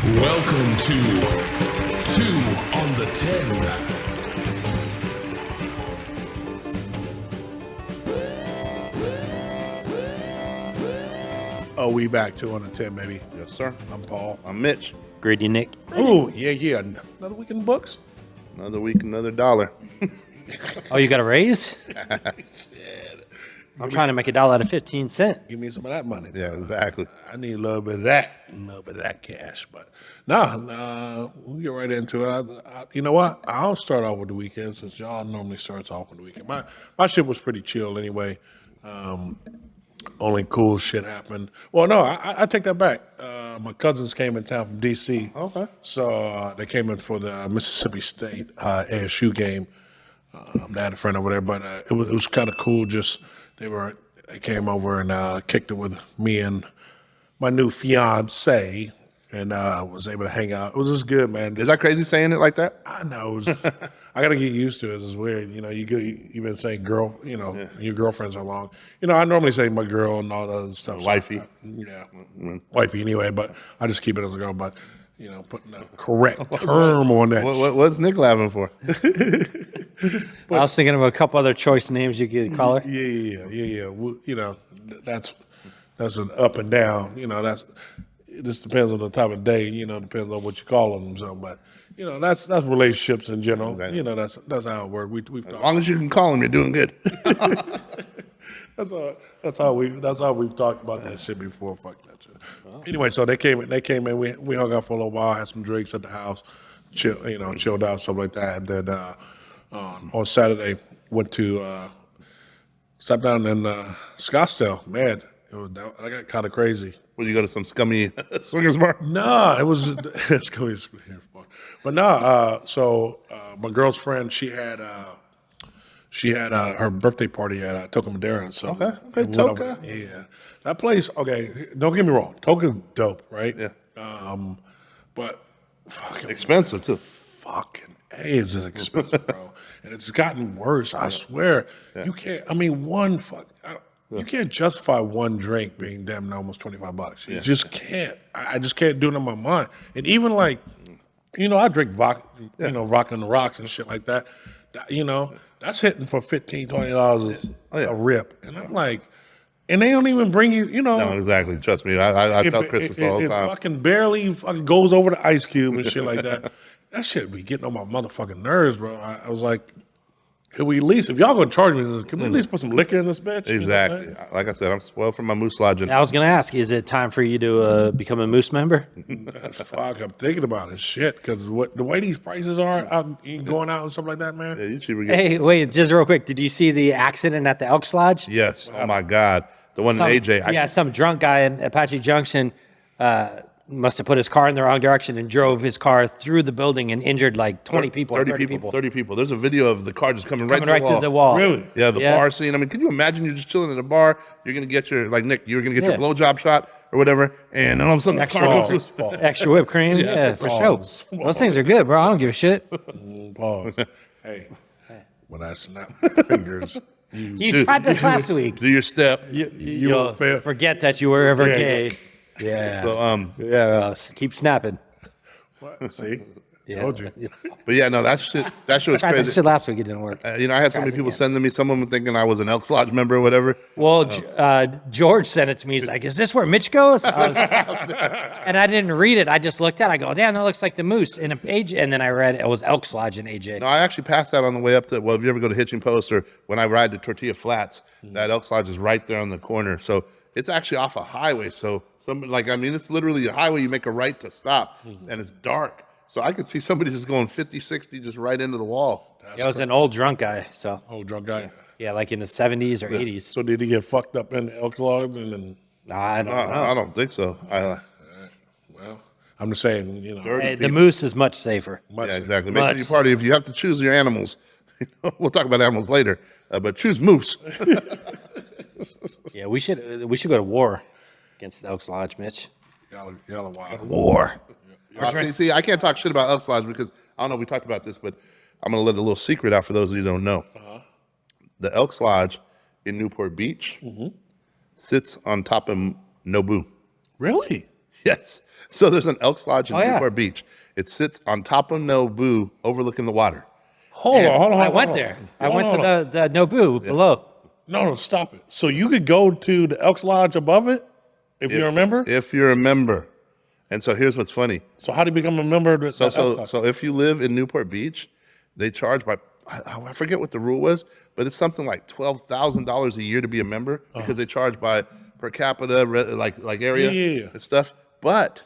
Welcome to 2 on the 10. Oh, we back 2 on the 10, baby. Yes, sir. I'm Paul. I'm Mitch. Greedy Nick. Oh, yeah. Another week in the books. Another week, another dollar. Oh, you got a raise? I'm trying to make $1 out of 15 cents. Give me some of that money. Yeah, exactly. I need a little bit of that cash. But no, we'll get right into it. You know what? I'll start off with the weekend since y'all normally starts off with the weekend. My shit was pretty chill anyway. Only cool shit happened. Well, no, I take that back. My cousins came in town from D.C. Okay. So they came in for the Mississippi State ASU game. They had a friend over there, but it was kind of cool. Just they came over and kicked it with me and my new fiance, and was able to hang out. It was just good, man. Is that crazy saying it like that? I know. I got to get used to it. It's weird. You know, you've been saying girl, your girlfriends are long. You know, I normally say my girl and all that other stuff. Wifey. Wifey anyway, but I just keep it as a girl. But, putting the correct term on that. What's Nick laughing for? I was thinking of a couple other choice names you could call her. Yeah. Well, that's an up and down. It just depends on the time of day. Depends on what you call them. So, but that's relationships in general. Exactly. That's how it works. We've As long as you can call him, you're doing good. That's how we've talked about that shit before. Fuck that shit. Anyway, so they came in. We hung out for a little while, had some drinks at the house, chilled out, stuff like that. And then on Saturday went to sat down in Scottsdale. Man, I got kind of crazy. Will you go to some scummy swingers bar? No, it was it's going to be fun. But no, so my girl's friend, she had her birthday party at Toca Madera. So Okay, we went Toca. over- yeah, that place. Okay, don't get me wrong, Toca's dope, right? Yeah. But fucking Expensive, too. fucking A is expensive, bro, and it's gotten worse. I swear, you can't. I mean, you can't justify one drink being damn near almost $25. You just can't. I just can't do it in my mind. And even like, I drink vodka, Rock on the Rocks and shit like that. That's hitting for $15, $20 a rip, and I'm like, and they don't even bring you, No, exactly. Trust me. I tell Chris this all the it time. fucking barely fucking goes over the ice cube and shit like that. That shit be getting on my motherfucking nerves, bro. I was like, can we at least, if y'all gonna charge me, can we at least put some liquor in this bitch? Exactly. Like I said, I'm spoiled for my moose lodging. I was going to ask, is it time for you to become a Moose member? Fuck, I'm thinking about it, shit, because the way these prices are out, going out and stuff like that, man. Yeah, you cheaper get. Hey, wait, just real quick. Did you see the accident at the Elks Lodge? Yes. Oh my God. The one in AJ. Some drunk guy in Apache Junction must have put his car in the wrong direction and drove his car through the building and injured like 20 people. 30 people. 30 people. There's a video of the car just coming right through the wall. Really? Yeah, the bar scene. I mean, can you imagine you're just chilling in a bar, you're going to get your, like Nick, you're going to get your blowjob shot or whatever, and then all of a sudden the car goes through. Extra whipped cream? Yeah, for sure. Those things are good, bro. I don't give a shit. Pause. Hey, when I snap fingers, You tried this last week. Do your step. You'll forget that you were ever gay. Yeah. So, Keep snapping. see, Yeah. told you. but yeah, no, that shit was Tried this crazy. shit last week. It didn't work. I had so many people sending me, some of them thinking I was an Elks Lodge member or whatever. Well, George sent it to me. He's like, "Is this where Mitch goes?" And I didn't read it. I just looked at it. I go, "Damn, that looks like the Moose." In a page, and then I read it was Elks Lodge in AJ. No, I actually passed that on the way up to, well, if you ever go to Hitching Post or when I ride to Tortilla Flats, that Elks Lodge is right there on the corner. So it's actually off a highway. So it's literally a highway. You make a right to stop and it's dark. So I could see somebody just going 50, 60 just right into the wall. It was an old drunk guy. So Oh, drunk guy. yeah, like in the 70s or 80s. So did he get fucked up in the Elks Lodge and then? I don't know. I don't think so. Well, I'm just saying, Hey, the Moose is much safer. much. Yeah, exactly. Make Much. sure you party. If you have to choose your animals, we'll talk about animals later, but choose moose. Yeah, we should go to war against the Elks Lodge, Mitch. Y'all are wild. War. See, I can't talk shit about Elks Lodge because I don't know if we talked about this, but I'm going to let a little secret out for those of you who don't know. The Elks Lodge in Newport Beach sits on top of Nobu. Really? Yes. So there's an Elks Lodge in Oh, yeah. Newport Beach. It sits on top of Nobu, overlooking the water. Hold on. I went there. I went to the Nobu below. No, stop it. So you could go to the Elks Lodge above it if you remember? If you're a member. And so here's what's funny. So how do you become a member of the Elks Lodge? So if you live in Newport Beach, they charge by, I forget what the rule was, but it's something like $12,000 a year to be a member because they charge by per capita, like area Yeah. and stuff. But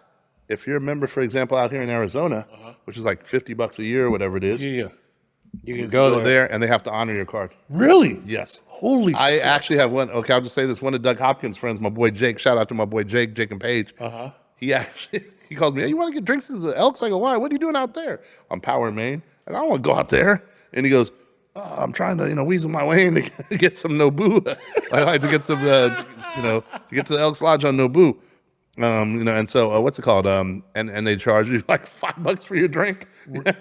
if you're a member, for example, out here in Arizona, which is like $50 a year or whatever it is, Yeah. You can go go there. there and they have to honor your card. Really? Yes. Holy I shit. actually have one. Okay, I'll just say this. One of Doug Hopkins' friends, my boy Jake. Shout out to my boy Jake and Paige. He actually he called me. Hey, you want to get drinks at the Elks? I go, why? What are you doing out there? I'm Power in Maine. I don't want to go out there. And he goes, I'm trying to weasel my way in to get some Nobu. I like to get some to get to the Elks Lodge on Nobu. And so what's it called? And they charge you like $5 for your drink.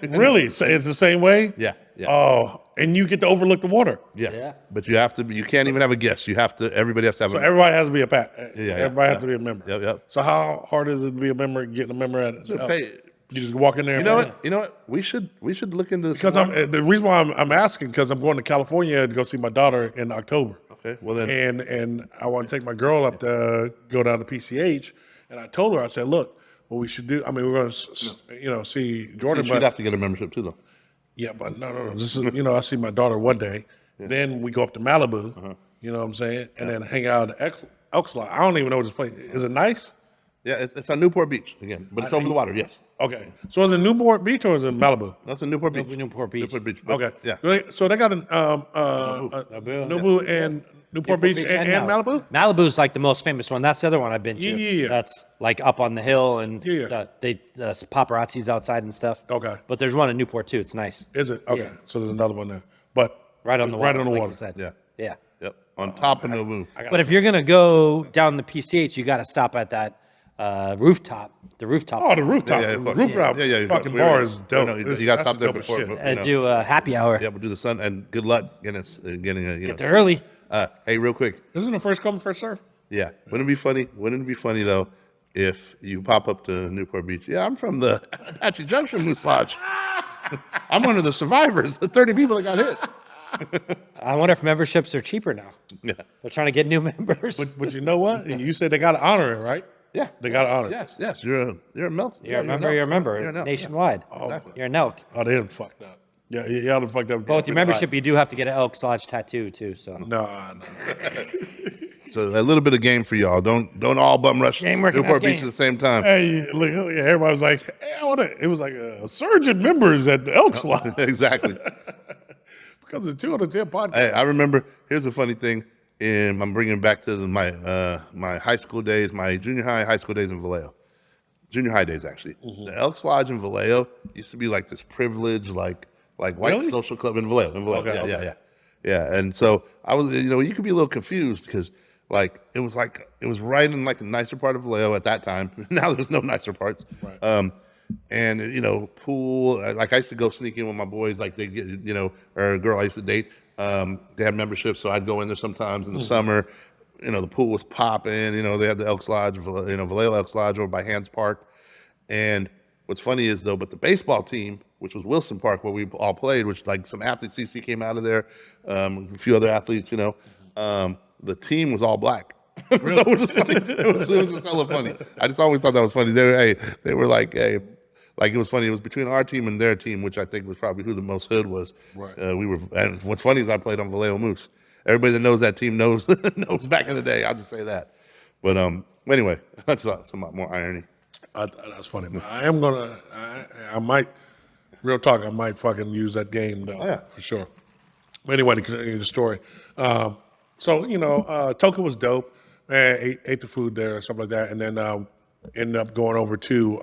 Really? So it's the same way? Yeah. Yeah. Oh, and you get to overlook the water. Yes. Yeah. But you have to. You can't even have a guest. You have to. Everybody has to have. So everybody has to be Yeah, everybody has to be a member. Yep. So how hard is it to be a member? Getting a member at it? Pay- You just walk in there. You know what? You know what? We should look into this. Because the reason why I'm asking because I'm going to California to go see my daughter in October. Okay. Well then. And I want to take my girl up to go down to PCH, and I told her, I said, look, what we should do. I mean, we're going to see Jordan, You'd but have to get a membership too, though. yeah, but no. This is I see my daughter one day, then we go up to Malibu. You know what I'm saying, and then hang out at the Elks Lodge. I don't even know what this place is. It nice? Yeah, it's on Newport Beach again, but it's over the water. Yes, Okay, so is it Newport Beach or is it Malibu? that's in Newport Beach. Newport Beach. Newport Beach. but- Okay, Yeah. So they got a Nobu and Newport Beach and Malibu. Malibu's like the most famous one. That's the other one I've been to. Yeah. That's like up on the hill and Yeah. the paparazzi's outside and stuff. Okay. But there's one in Newport too. It's nice. Is it okay? So there's another one there, but Right on it's the water. right on the like water. you said. Yeah. Yeah. Yep. On top of Nobu. But if you're gonna go down the PCH, you got to stop at that rooftop. The rooftop. Oh, the rooftop, Yeah, of course. rooftop, Yeah, of fucking course. bar is dope. No, you It's- gotta that's stop there dope as before. shit. Do a happy hour. Yeah, we'll do the sun and good luck getting Get there early. Hey, real quick. Isn't it first come first serve? Yeah. Wouldn't it be funny? Wouldn't it be funny though if you pop up to Newport Beach? Yeah, I'm from the Apache Junction Moose Lodge. I'm one of the survivors. The 30 people that got hit. I wonder if memberships are cheaper now. Yeah. They're trying to get new members. But you know what? You said they got to honor it, right? Yeah. They got to honor it. Yes. You're a milk. You're a member. You're a member. You're an elk. Nationwide. You're an elk. Oh, they done fucked up. Yeah, y'all done fucked up. But with your membership, you do have to get an Elks Lodge tattoo too. So No. So a little bit of game for y'all. Don't all bum rush Game working, Newport that's Beach game. at the same time. Hey, look, yeah, everybody was like, hey, I want to. It was like a surge in members at the Elks Lodge Exactly. because it's 210 podcast. Hey, I remember. Here's a funny thing. I'm bringing it back to my high school days, my junior high school days in Vallejo. Junior high days, actually. The Elks Lodge in Vallejo used to be like this privileged, like white Really? social club in Vallejo. Okay, Yeah. And so I was, you could be a little confused because it was right in like a nicer part of Vallejo at that time. Now there's no nicer parts. Right. And pool. Like I used to go sneak in with my boys. Like they get, or a girl I used to date. They had memberships, so I'd go in there sometimes in the summer. The pool was popping. They had the Elks Lodge, Vallejo Elks Lodge over by Hands Park. And what's funny is though, but the baseball team, which was Wilson Park, where we all played, which like some athletes, CC came out of there, a few other athletes, the team was all black. So it was funny. It was just hella funny. I just always thought that was funny. They were like, hey, like it was funny. It was between our team and their team, which I think was probably who the most hood was. Right. And what's funny is I played on Vallejo Moose. Everybody that knows that team knows back in the day. I'll just say that. But anyway, that's some more irony. That's funny. But I am gonna. I might. Real talk. I might fucking use that game though. yeah. For sure. But anyway, to continue the story. Toka was dope. Ate the food there, stuff like that, and then ended up going over to.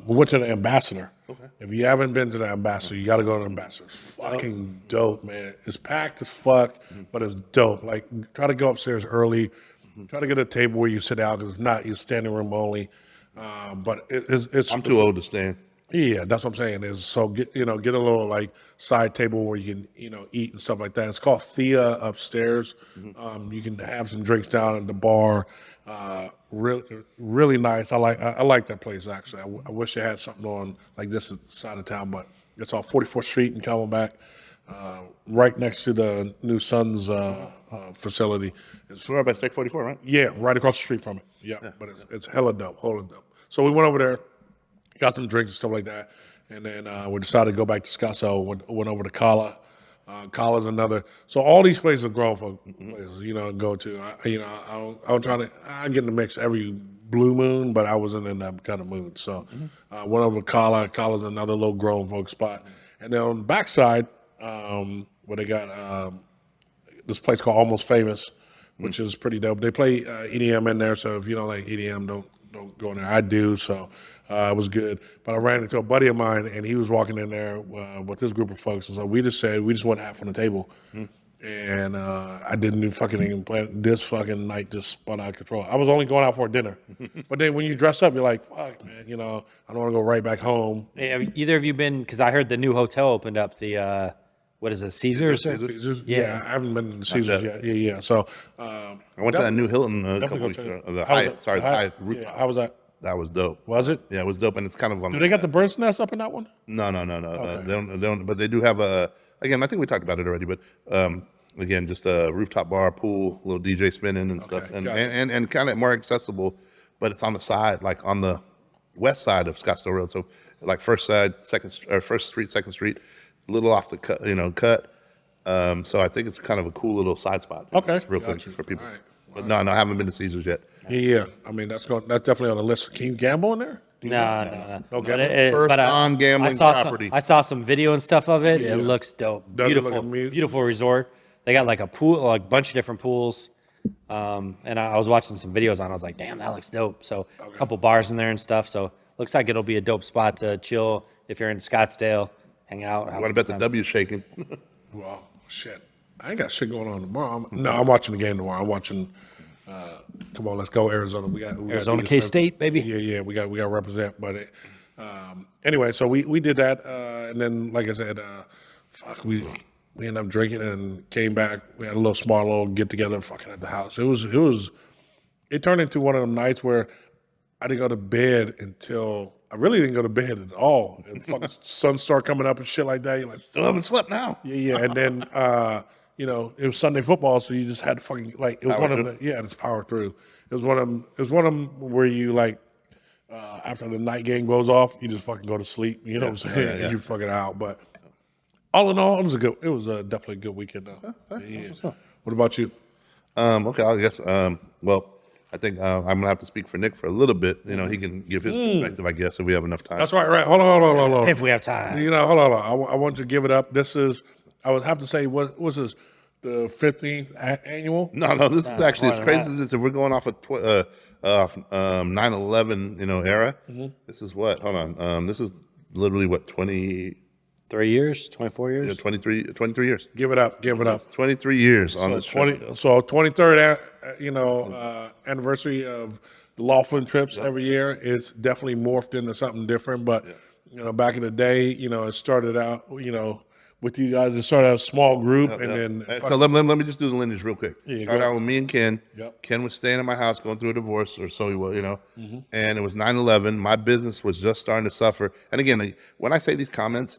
We went to the Ambassador. Okay. If you haven't been to the Ambassador, you got to go to the Ambassador. It's fucking dope, man. It's packed as fuck, but it's dope. Like, try to go upstairs early. Try to get a table where you sit down, because if not, you're standing room only. But it's. I'm too old to stand. Yeah, that's what I'm saying. Is so get a little like side table where you can eat and stuff like that. It's called Thea upstairs. You can have some drinks down at the bar, Really, really nice. I like that place actually. I wish they had something on like this side of town, but it's on 44th Street in Camelback, right next to the new Suns facility. It's right by Steak 44, right? Yeah, right across the street from it. Yeah, but it's hella dope, So we went over there, got some drinks and stuff like that, and then we decided to go back to Scottsdale. Went over to Kala. Kala's another. So all these places are grown folk places, go to. I get in the mix every blue moon, but I wasn't in that kind of mood. So went over to Kala. Kala's another little grown folk spot. And then on the backside, where they got this place called Almost Famous, which is pretty dope. They play EDM in there, so if you don't like EDM, don't go in there. I do, so it was good. But I ran into a buddy of mine, and he was walking in there with this group of folks. And so we just went half on the table. And I didn't even plan. This fucking night just spun out of control. I was only going out for dinner. But then when you dress up, you're like, fuck, man, I don't want to go right back home. Hey, have either of you been, because I heard the new hotel opened up, the, what is it, Caesars? Caesars? Yeah, I haven't been to Caesars yet. Yeah. So I went to that new Hilton a couple weeks ago. The Hyatt, sorry, the Hyatt rooftop. Yeah, how was that? That was dope. Was it? Yeah, it was dope, and it's kind of on. Do they got the bird's nest up in that one? No. They don't. But they do have a. Again, I think we talked about it already. But again, just a rooftop bar, pool, little DJ spinning and stuff, and gotcha. and kind of more accessible. But it's on the side, like on the west side of Scottsdale Road. So like first street, second street, a little off the cut. So I think it's kind of a cool little side spot. Okay, It's real quick gotcha. for people. All right. But no, I haven't been to Caesars yet. Yeah. I mean, that's definitely on the list. Can you gamble in there? No. No But gambling? First but, non-gambling I saw property. I saw some video and stuff of it. Yeah. It looks dope. Does it look Beautiful, amazing? beautiful resort. They got like a pool, like a bunch of different pools. And I was watching some videos on. I was like, damn, that looks dope. So a couple bars in there and stuff. So looks like it'll be a dope spot to chill if you're in Scottsdale, hang out. I want to bet the W's shaking. Well, shit. I ain't got shit going on tomorrow. I'm watching the game tomorrow. I'm watching. Come on, let's go Arizona. We got Arizona K-State, baby. Yeah. We got to represent. But anyway, so we did that, and then like I said, we ended up drinking and came back. We had a small little get together, fucking at the house. It turned into one of them nights where I didn't go to bed until I really didn't go to bed at all. And fucking sun started coming up and shit like that. You're like, Still haven't slept now. yeah. And then, it was Sunday football, so you just had to fucking, like, it was Power one of through. them, yeah, just power through. It was one of them where you, like, after the night game goes off, you just fucking go to sleep. You know what I'm saying? Yeah. You fucking out. But all in all, it was definitely a good weekend, though. Yeah. What about you? Okay, I guess. Well, I think I'm gonna have to speak for Nick for a little bit. He can give his perspective, I guess, if we have enough time. That's right. Hold on. If we have time. Hold on. I want to give it up. This is, I would have to say, what was this? The 15th annual? No. This is actually it's more crazy. than This if we're going off of 9/11, era. This is what? Hold on. This is literally what 20, 3 years, 24 years. 23 years. Give it up. 23 years on this show. 23rd, anniversary of the Laughlin trips every year. It's definitely morphed into something different. But back in the day, it started out, with you guys. It started out a small group, and then So let me just do the lineage real quick. Yeah, Started go out with me and Ken. Yep. Ken was staying at my house going through a divorce, or so he was, And it was 9/11. My business was just starting to suffer. And again, when I say these comments,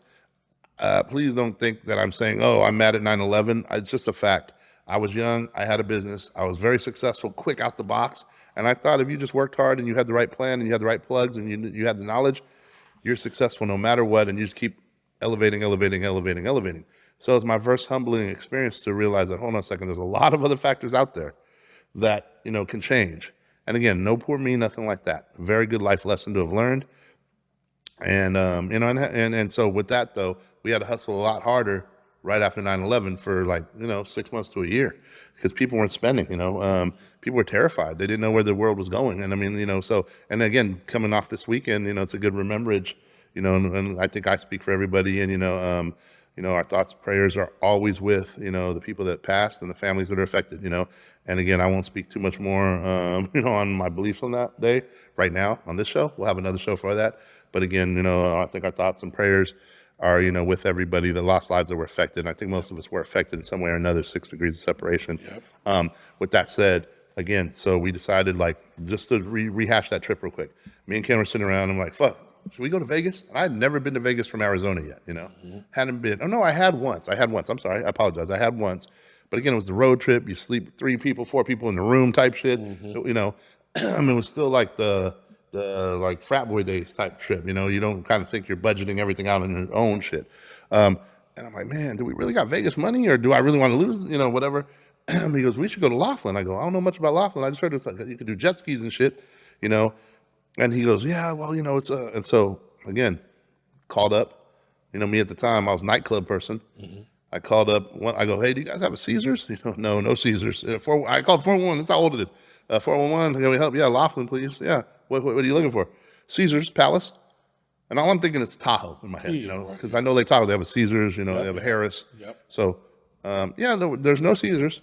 please don't think that I'm saying, oh, I'm mad at 9/11. It's just a fact. I was young. I had a business. I was very successful, quick out the box. And I thought if you just worked hard and you had the right plan and you had the right plugs and you had the knowledge, you're successful no matter what. And you just keep elevating. So it's my first humbling experience to realize that, hold on a second, there's a lot of other factors out there that, can change. And again, no poor me, nothing like that. Very good life lesson to have learned. And, and so with that though, we had to hustle a lot harder right after 9/11 for 6 months to a year because people weren't spending, people were terrified. They didn't know where the world was going. And I mean, and again, coming off this weekend, it's a good remembrance, and I think I speak for everybody. And, our thoughts, prayers are always with, the people that passed and the families that are affected, And again, I won't speak too much more, on my beliefs on that day right now on this show. We'll have another show for that. But again, I think our thoughts and prayers are, with everybody that lost lives that were affected. And I think most of us were affected in some way or another, 6 degrees of separation. Yep. With that said, again, so we decided like just to rehash that trip real quick. Me and Ken were sitting around. I'm like, fuck, should we go to Vegas? And I had never been to Vegas from Arizona yet, you know, hadn't been. Oh no, I had once. I'm sorry, I apologize. I had once, but again, it was the road trip. You sleep 3 people, 4 people in the room type shit. You know, I mean, it was still like the like frat boy days type trip. You know, you don't kind of think you're budgeting everything out on your own shit. And I'm like, man, do we really got Vegas money, or do I really want to lose? You know, whatever. He goes, we should go to Laughlin. I go, I don't know much about Laughlin. I just heard it's like you could do jet skis and shit, you know. And he goes, yeah, well, you know, it's and so again, called up, you know, me at the time, I was a nightclub person. I called up, I go, hey, do you guys have a Caesars? You know, no Caesars. I called 411. That's how old it is. 411, can we help? Yeah, Laughlin, please. Yeah. What are you looking for? Caesars Palace. And all I'm thinking is Tahoe in my head, you know, because I know Lake Tahoe, they have a Caesars, you know, they have a Harris. So, yeah, no, there's no Caesars.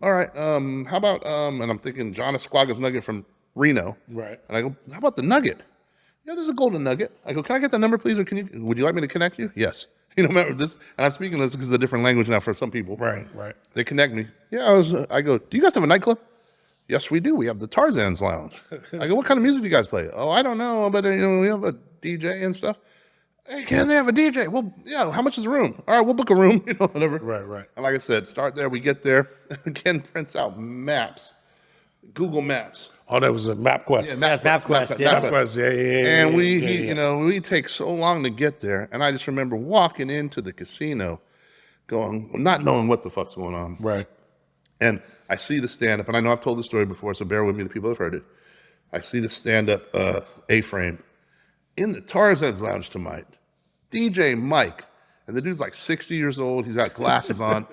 All right, how about, and I'm thinking John Esquaga's Nugget from Reno. Right. And I go, how about the Nugget? Yeah, there's a Golden Nugget. I go, can I get the number, please, or would you like me to connect you? Yes. You know, remember this, and I'm speaking this because it's a different language now for some people. Right. They connect me. Yeah, I go, do you guys have a nightclub? Yes, we do. We have the Tarzan's Lounge. I go, what kind of music do you guys play? Oh, I don't know, but you know, we have a DJ and stuff. Hey, can they have a DJ? Well, yeah, how much is the room? All right, we'll book a room, you know, whatever. Right. And like I said, start there, we get there. Ken prints out maps, Google Maps. Oh, that was a MapQuest. Yeah, MapQuest, yeah. MapQuest, yeah. And you know, we take so long to get there. And I just remember walking into the casino going, not knowing what the fuck's going on. Right. And I see the stand-up, and I know I've told the story before, so bear with me, the people have heard it. I see the stand-up A-frame in the Tarzan's Lounge tonight. DJ Mike, and the dude's like 60 years old. He's got glasses on,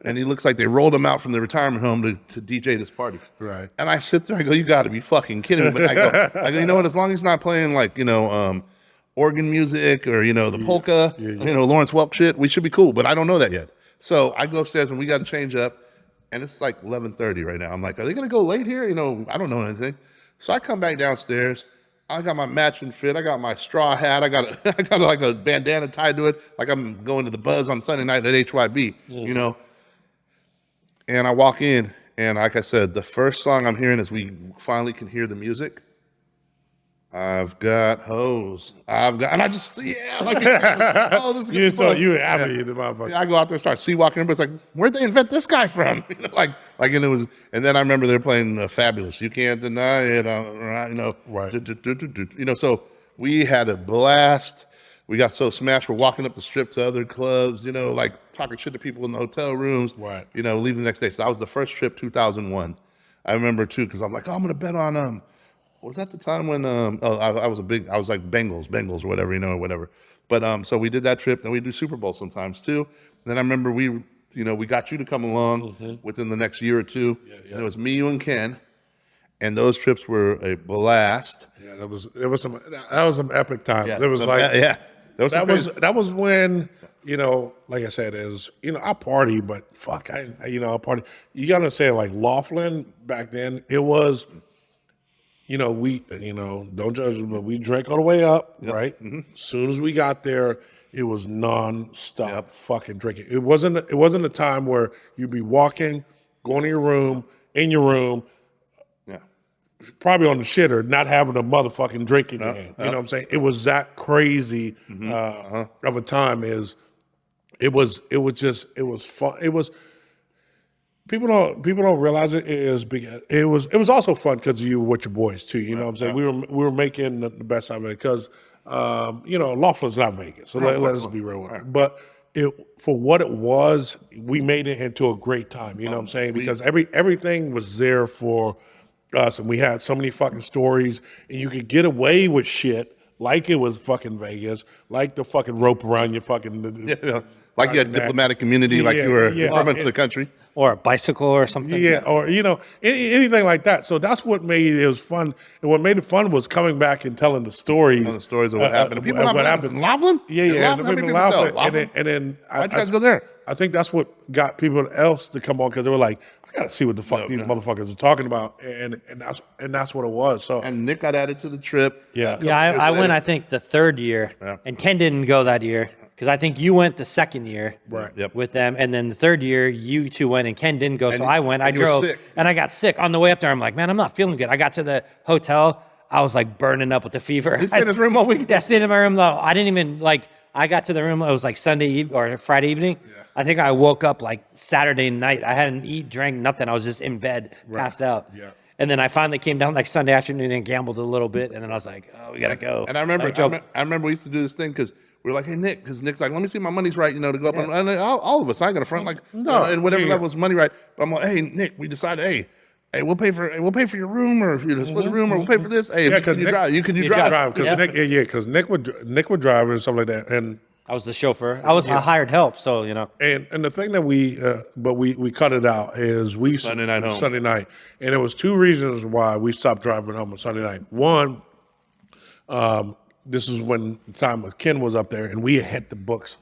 and he looks like they rolled him out from the retirement home to DJ this party. Right. And I sit there, I go, you got to be fucking kidding me. But I go, you know what? As long as he's not playing like, you know, organ music or, you know, the polka, you know, Lawrence Welk shit, we should be cool. But I don't know that yet. So I go upstairs, and we got to change up. And it's like 11:30 right now. I'm like, are they going to go late here? You know, I don't know anything. So I come back downstairs. I got my matching fit. I got my straw hat. I got like a bandana tied to it. Like I'm going to the Buzz on Sunday night at HYB, you know. And I walk in, and like I said, the first song I'm hearing is we finally can hear the music. I've got hoes. And I just, like, oh, this is You gonna be fun. you were happy, the motherfucker. I go out there, start sea-walking. Everybody's like, where'd they invent this guy from? You know, like, and it was, and then I remember they're playing Fabulous. You can't deny it, you know. Right. You know, so we had a blast. We got so smashed. We're walking up the strip to other clubs, you know, like talking shit to people in the hotel rooms. Right. You know, leaving the next day. So that was the first trip, 2001. I remember too, because I'm like, oh, I'm gonna bet on was that the time when I was like Bengals or whatever, you know, or whatever. But so we did that trip. Then we do Super Bowl sometimes too. Then I remember we got you to come along within the next year or two. And it was me, you, and Ken, and those trips were a blast. Yeah, that was some epic times. Yeah, It was like that was when, you know, like I said, it was, you know, I party, but fuck, I party. You gotta say, like, Laughlin back then, it was, you know, don't judge us, but we drank all the way up, right? As soon as we got there, it was non-stop fucking drinking. It wasn't a time where you'd be walking, going to your room, in your room, probably on the shitter, not having a motherfucking drink in your hand. You know what I'm saying? It was that crazy of a time. It was fun. It was. People don't realize it is because it was also fun because you were with your boys too. You know what I'm saying? We were making the best out of it because you know, Laughlin's not Vegas, so let's be real with it. But for what it was, we made it into a great time. You know what I'm saying? Because everything was there for us, and we had so many fucking stories, and you could get away with shit like it was fucking Vegas, like the fucking rope around your fucking like you had diplomatic immunity, like you were from the country. Or a bicycle or something. Yeah, or, you know, anything like that. So that's what made it was fun. And what made it fun was coming back and telling the stories. The stories of what happened. People what happened in Laughlin? Yeah. How many people Laughlin? And then Why'd you guys go there? I think that's what got people else to come on because they were like, I got to see what the fuck these motherfuckers are talking about. And that's what it was. So and Nick got added to the trip. I went, I think, the third year. And Ken didn't go that year because I think you went the second year Right. Yep. with them, and then the third year you two went and Ken didn't go, so you- I went. I and you were drove, sick. and I got sick on the way up there. I'm like, man, I'm not feeling good. I got to the hotel, I was like burning up with the fever. He stayed in his room all week. Yeah, I stayed in my room though. I didn't even like. I got to the room. It was like Sunday eve or Friday evening. I think I woke up like Saturday night. I hadn't drank nothing. I was just in bed, passed out. Yeah. And then I finally came down like Sunday afternoon and gambled a little bit. And then I was like, oh, we gotta go. And I remember, I drove- I remember we used to do this thing because we were like, hey Nick, because Nick's like, let me see my money's right, to go up. And all of us, I ain't gonna front like, No, and whatever yeah. level's money right. But I'm like, hey Nick, we decided, hey, we'll pay for your room, or split the room, or we'll pay for this. Hey, Yeah, can 'cause you Nick- drive? Can you You drive? Drive because Yeah. Nick, because Nick would drive and stuff like that, and I was the chauffeur. I was a hired help. So, and the thing that we cut it out is Sunday night home. Sunday night, and there was two reasons why we stopped driving home on Sunday night. One, this is when the time when Ken was up there, and we had hit the books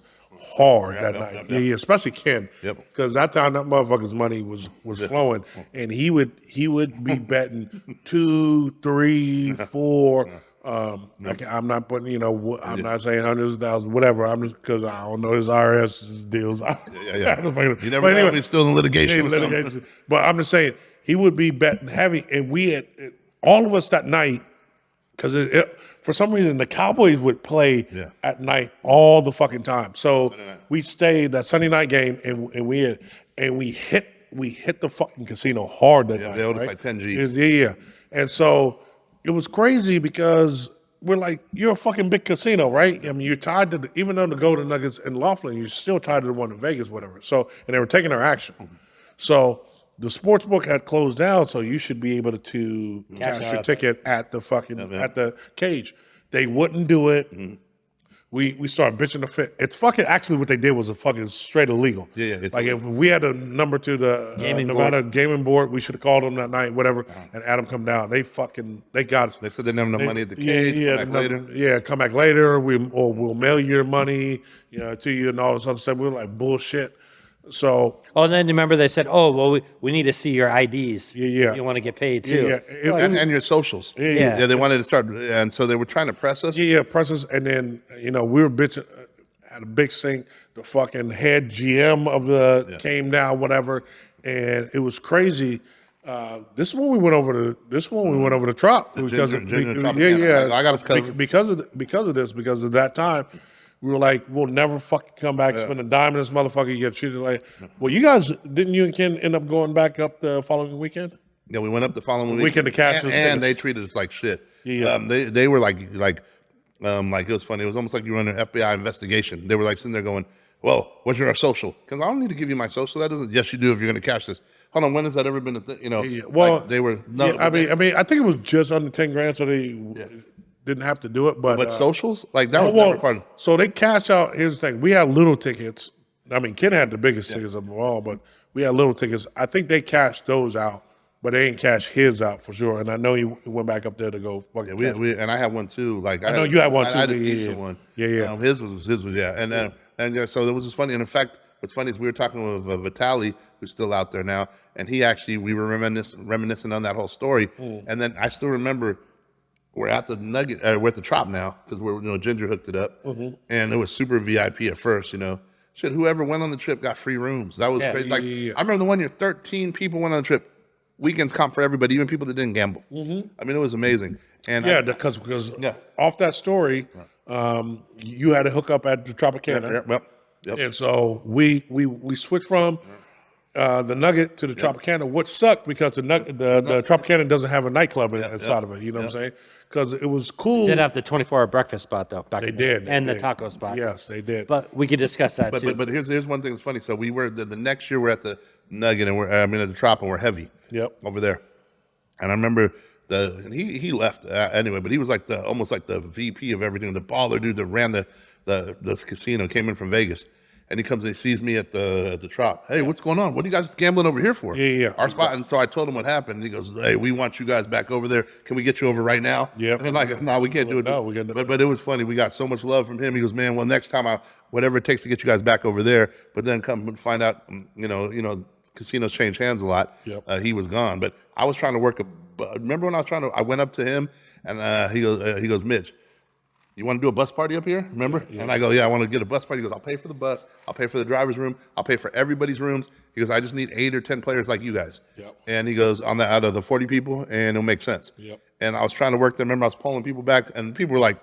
hard that night. Yeah, especially Ken, Yep. because that time that motherfucker's money was flowing, and he would be betting 2, 3, 4. Like, I'm not putting, I'm not saying hundreds of thousands, whatever. I'm just because I don't know his IRS deals. Yeah. You never But know if he's still in litigation. yeah, with something. litigation. But I'm just saying he would be betting heavy, and we had all of us that night because for some reason the Cowboys would play at night all the fucking time. So we stayed that Sunday night game, and we hit the fucking casino hard that night. they owed us right? like 10 Gs. Yeah, and so it was crazy because we're like, you're a fucking big casino, right? I mean, you're tied to even though the Golden Nuggets in Laughlin, you're still tied to the one in Vegas, whatever. So, and they were taking our action. So the sports book had closed down, so you should be able to cash your out. ticket at the fucking at the cage. They wouldn't do it. We started bitching the fit. It's fucking actually what they did was a fucking straight illegal. Yeah, it's like if we had a number to the Nevada gaming board, we should have called them that night, whatever, and had them come down. They got us. They said they didn't have enough money at the cage. Come back later. Yeah, come back later. We'll mail you your money, to you and all this other stuff. We were like bullshit. So and then remember they said, oh, well, we need to see your IDs. Yeah. You want to get paid too. And your socials. Yeah. They wanted to start, and so they were trying to press us. Yeah, presses, and then we were bitching at a big sink. The fucking head GM of came down, whatever, and it was crazy. This is when we went over to Trop because Ginger Tropicana. I got us covered. because of that time. We were like, we'll never fucking come back, spend a dime in this motherfucker. You get treated like, well, you guys, didn't you and Ken end up going back up the following weekend? Yeah, we went up the following Weekend to cash those and tickets. they treated us like shit. Yeah. They were like it was funny. It was almost like you were under an FBI investigation. They were like sitting there going, "Well, what's your social?" Because I don't need to give you my social. That doesn't. Yes, you do if you're going to cash this. Hold on, when has that ever been a thing? Yeah. Well, like they were. No, I mean, I think it was just under 10 grand, so they didn't have to do it. But socials like that was never part of. So they cash out. Here's the thing: we had little tickets. I mean, Ken had the biggest tickets of them all, but we had little tickets. I think they cashed those out, but they didn't cash his out for sure. And I know he went back up there to go fucking. Yeah, we and I had one too. Like I know you had one too. I had a Yeah, decent yeah. one. Yeah. His was so it was just funny. And in fact, what's funny is we were talking with Vitaly, who's still out there now, and we were reminiscing on that whole story. And then I still remember we're at the Nugget, we're at the Trop now because Ginger hooked it up, and it was super VIP at first. Shit, whoever went on the trip got free rooms. That was crazy. Like I remember the one year, 13 people went on the trip. Weekends comp for everybody, even people that didn't gamble. I mean, it was amazing. And because off that story, you had to hook up at the Tropicana. Yep. And so we switched from the Nugget to the Tropicana, which sucked because the Tropicana doesn't have a nightclub inside of it. You know what I'm saying? Because it was cool. Did have the 24-hour breakfast spot though. They did. And the taco spot. Yes, they did. But we could discuss that too. But here's one thing that's funny. So we were the next year we're at the Nugget and at the Trop and we're heavy. Yep. Over there. And I remember he left anyway, but he was like almost like the VP of everything, the baller dude that ran the casino, came in from Vegas. And he comes and he sees me at the Trop. Hey, what's going on? What are you guys gambling over here for? Yeah. Our spot. And so I told him what happened. And he goes, hey, we want you guys back over there. Can we get you over right now? Yep. And I'm like, no, we can't do it. No, we can't do it. But it was funny. We got so much love from him. He goes, man, well, next time whatever it takes to get you guys back over there. But then come and find out, casinos change hands a lot. Yep. He was gone. But I was trying to work remember when I went up to him and he goes, Mitch, you want to do a bus party up here? Remember? And I go, yeah, I want to get a bus party. He goes, I'll pay for the bus. I'll pay for the driver's room. I'll pay for everybody's rooms. He goes, I just need 8 or 10 players like you guys. Yep. And he goes, on the out of the 40 people, and it'll make sense. Yep. And I was trying to work there. Remember, I was pulling people back, and people were like,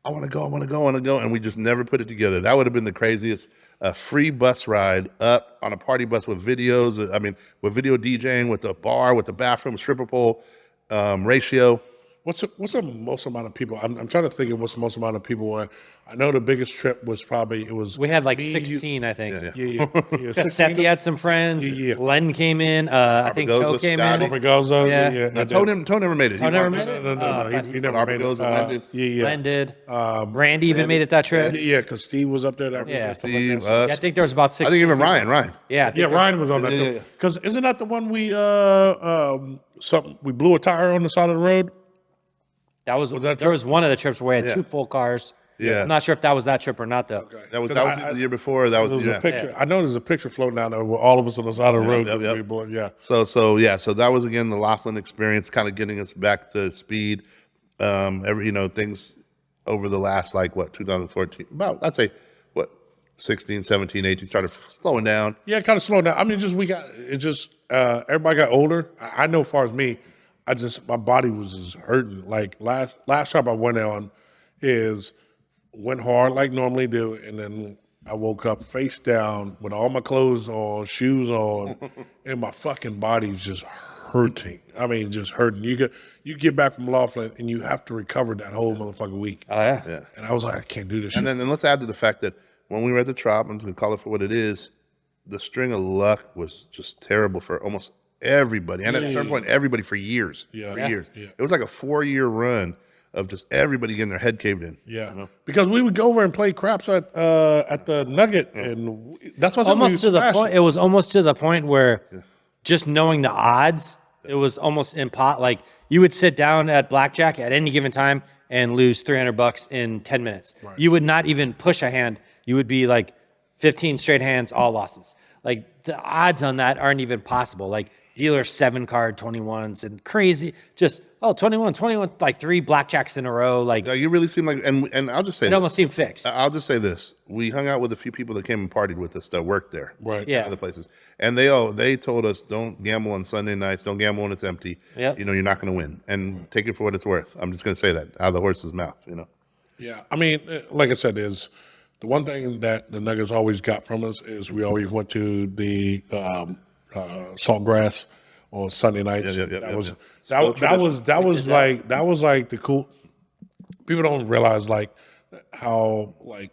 I want to go, I want to go, I want to go. And we just never put it together. That would have been the craziest. A free bus ride up on a party bus with videos. I mean, with video DJing, with the bar, with the bathroom, stripper pole, ratio. What's the most amount of people? I'm trying to think of what's the most amount of people were. I know the biggest trip was probably We had like me, you- 16, I think. Yeah. 16 Seth had some friends. Yeah. Len came in. I think Barbagosa, Toe came Scotty. in. Barbagosa, Yeah. yeah. Now, Toe never made it. Toe never made it? No. He never made it. Barbagosa, Len did. Yeah. Len did. Randy even made it that trip. Yeah, because Steve was up there. That Yeah. weekend, stuff like Steve, that. So- us. Yeah, I think there was about 16. I think even Ryan. Yeah, I think Yeah, Ryan was on that Yeah, too. yeah. Because isn't that the one we blew a tire on the side of the road? that was that there was one of the trips where we had Yeah. 2 full cars. Yeah. I'm not sure if that was that trip or not though. That was 'Cause the year before. That was There was yeah. a picture. I know there's a picture floating down there with all of us on the side of the road. yep. We blew it, yeah. So that was again the Laughlin experience, kind of getting us back to speed. Things over the last 2014, about I'd say 16, 17, 18 started slowing down. Yeah, it kind of slowed down. I mean, everybody got older. I know, as far as me, my body was just hurting. Like last trip I went on went hard like normally do, and then I woke up face down with all my clothes on, shoes on, and my fucking body's just hurting. I mean, just hurting. You get back from Laughlin and you have to recover that whole motherfucking week. Oh yeah. And I was like, I can't do this shit. And let's add to the fact that when we were at the Trop, I'm just gonna call it for what it is. The string of luck was just terrible for almost everybody, and at a certain point, everybody for years. Yeah. For Yeah. years. Yeah. It was like a 4-year run of just everybody getting their head caved in. Yeah, because we would go over and play craps at the Nugget, and that's why Almost to the point. It was almost to the point where just knowing the odds, it was almost like you would sit down at blackjack at any given time and lose $300 in 10 minutes. You would not even push a hand. You would be like 15 straight hands, all losses. Like the odds on that aren't even possible. Like dealer 7-card 21s and crazy, just 21, like 3 blackjacks in a row. Like You really seem like, and I'll just say, it almost seemed fixed. I'll just say this: we hung out with a few people that came and partied with us that worked there, Right. Yeah. other places, and they told us, don't gamble on Sunday nights, don't gamble when it's empty. Yep. You're not going to win, and take it for what it's worth. I'm just going to say that out of the horse's mouth. Yeah, I mean, like I said, is the one thing that the Nuggets always got from us is we always went to the Saltgrass on Sunday nights. Yep. That was Still that was like the cool. People don't realize like how like